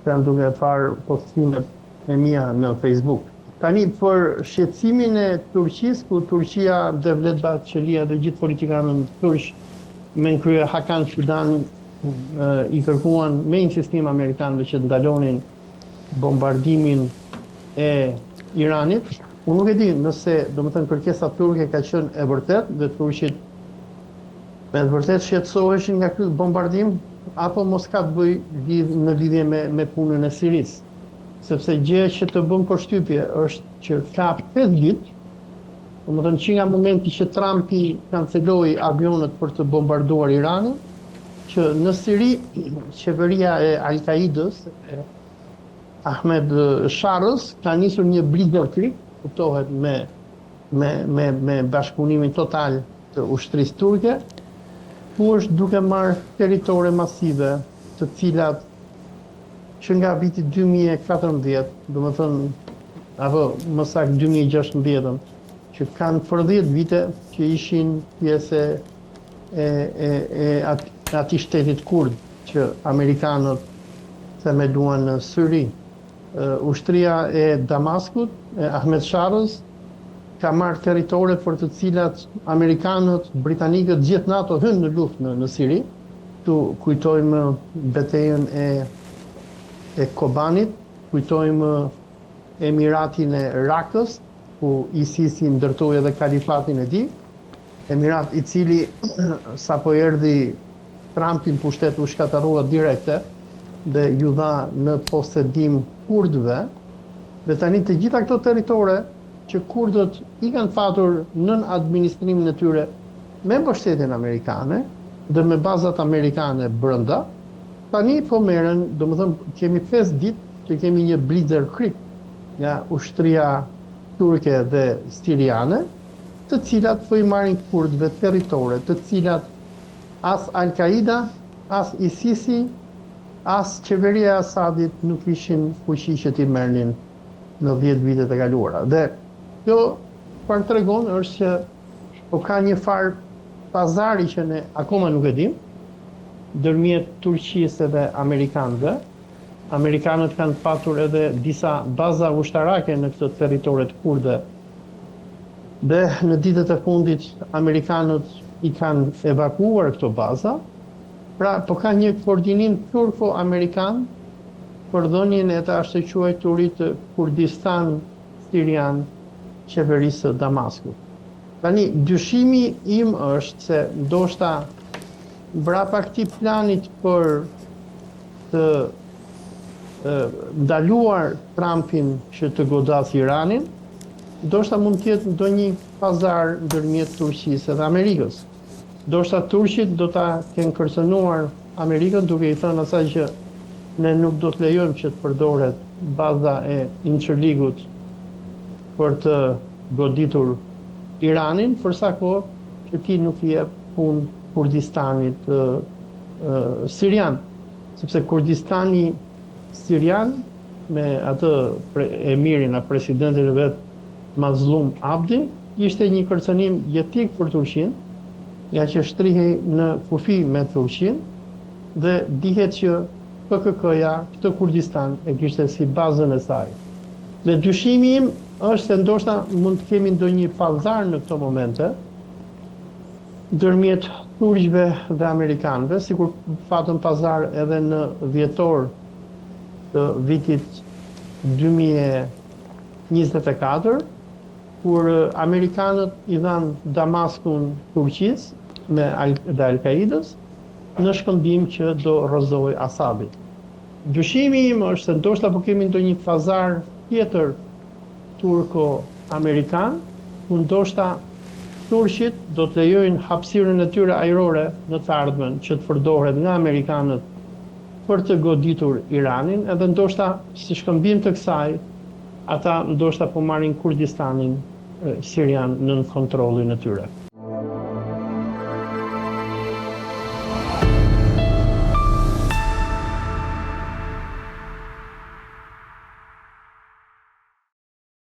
Jam duke parë postimet e mia në Facebook. Tani për shqetësimin e Turqisë, ku Turqia, Devlet Baçelia dhe gjithë politikanët turq me krye Hakan Fidan i kërkuan me insistim amerikanëve që të ndalonin bombardimin e Iranit. Unë nuk e di nëse domethënë kërkesa turke ka qenë e vërtet dhe turqit me të vërtet shqetësoheshin nga ky bombardim apo mos ka të bëjë në lidhje me punën e Sirisë. Sepse gjëja që të bën përshtypje është që ka 5 ditë, domethënë që nga momenti që Trumpi kanceloi avionët për të bombarduar Iranin, që në Siri qeveria e Al-Qaidës, Ahmed Sharës, ka nisur një blitzkrieg, kuptohet me bashkëpunimin total të ushtrisë turke, ku është duke marrë territore masive, të cilat që nga viti 2014, domethënë apo më saktë 2016, që kanë për 10 vite që ishin pjesë e atij shtetit kurd që amerikanët themeluan në Syri. Ushtria e Damaskut, e Ahmed Sharës, ka marrë territore për të cilat amerikanët, britanikët, gjithë NATO hynë në luftë në Siri. Tu kujtojmë betejën e Kobanit, kujtojmë Emiratin e Rakës, ku ISIS-i ndërtoi edhe kalifatin e tij. Emirat i cili sapo erdhi Trumpi në pushtet u shkatërrua direkte dhe ju dha në posedim kurdëve. Dhe tani të gjitha këto territore që kurdët i kanë patur nën administrimin e tyre me mbështetjen amerikane dhe me bazat amerikane brenda, tani po merren, domethënë kemi 5 ditë që kemi një blitzkrieg nga ushtria turke dhe siriane, të cilat po i marrin kurdëve territore, të cilat as Al-Qaida, as ISIS-i, as qeveria e Asadit nuk ishin fuqi që t'i merrnin në 10 vitet e kaluara. Dhe kjo çfarë tregon është që po ka një farë pazari që ne akoma nuk e dim, ndërmjet Turqisë dhe Amerikanëve. Amerikanët kanë patur edhe disa baza ushtarake në këtë territore të kurde. Dhe në ditët e fundit Amerikanët i kanë evakuuar këto baza. Pra po ka një koordinim turko-amerikan për dhënien e të ashtë quajturit të Kurdistan Sirian qeverisë së Damaskut. Tani, dyshimi im është se ndoshta brapa këtij planit për të ndaluar Trumpin që të godas Iranin, ndoshta mund të jetë ndonjë pazar ndërmjet Turqisë dhe Amerikës. Ndoshta turqit do ta kenë kërcënuar Amerikën duke i thënë asaj që ne nuk do të lejojmë që të përdoret baza e Incirligut për të goditur Iranin, për sa kohë që ti nuk i jep punë Kurdistanit sirian, sepse Kurdistani sirian me atë emirin, a presidentin e vet Mazlum Abdi, ishte një kërcënim jetik për Turqinë, nga që shtrihej në kufi me Turqinë dhe dihet që PKK-ja këtë Kurdistan e kishte si bazën e saj. Dhe dyshimi im është se ndoshta mund të kemi ndonjë pallëzar në këto momente ndërmjet turqve dhe amerikanëve, sikur patëm pazar edhe në dhjetor të vitit 2024, kur amerikanët i dhanë Damaskun Turqisë dhe Al-Qaidës në shkëmbim që do rrëzohej Asadi. Dyshimi im është se ndoshta po kemi ndonjë pazar tjetër turko-amerikan, ku ndoshta turqit do të lejojnë hapësirën e tyre ajrore në të ardhmen që të përdoret nga amerikanët për të goditur Iranin, edhe ndoshta si shkëmbim të kësaj, ata ndoshta po marrin Kurdistanin sirian nën kontrollin e tyre.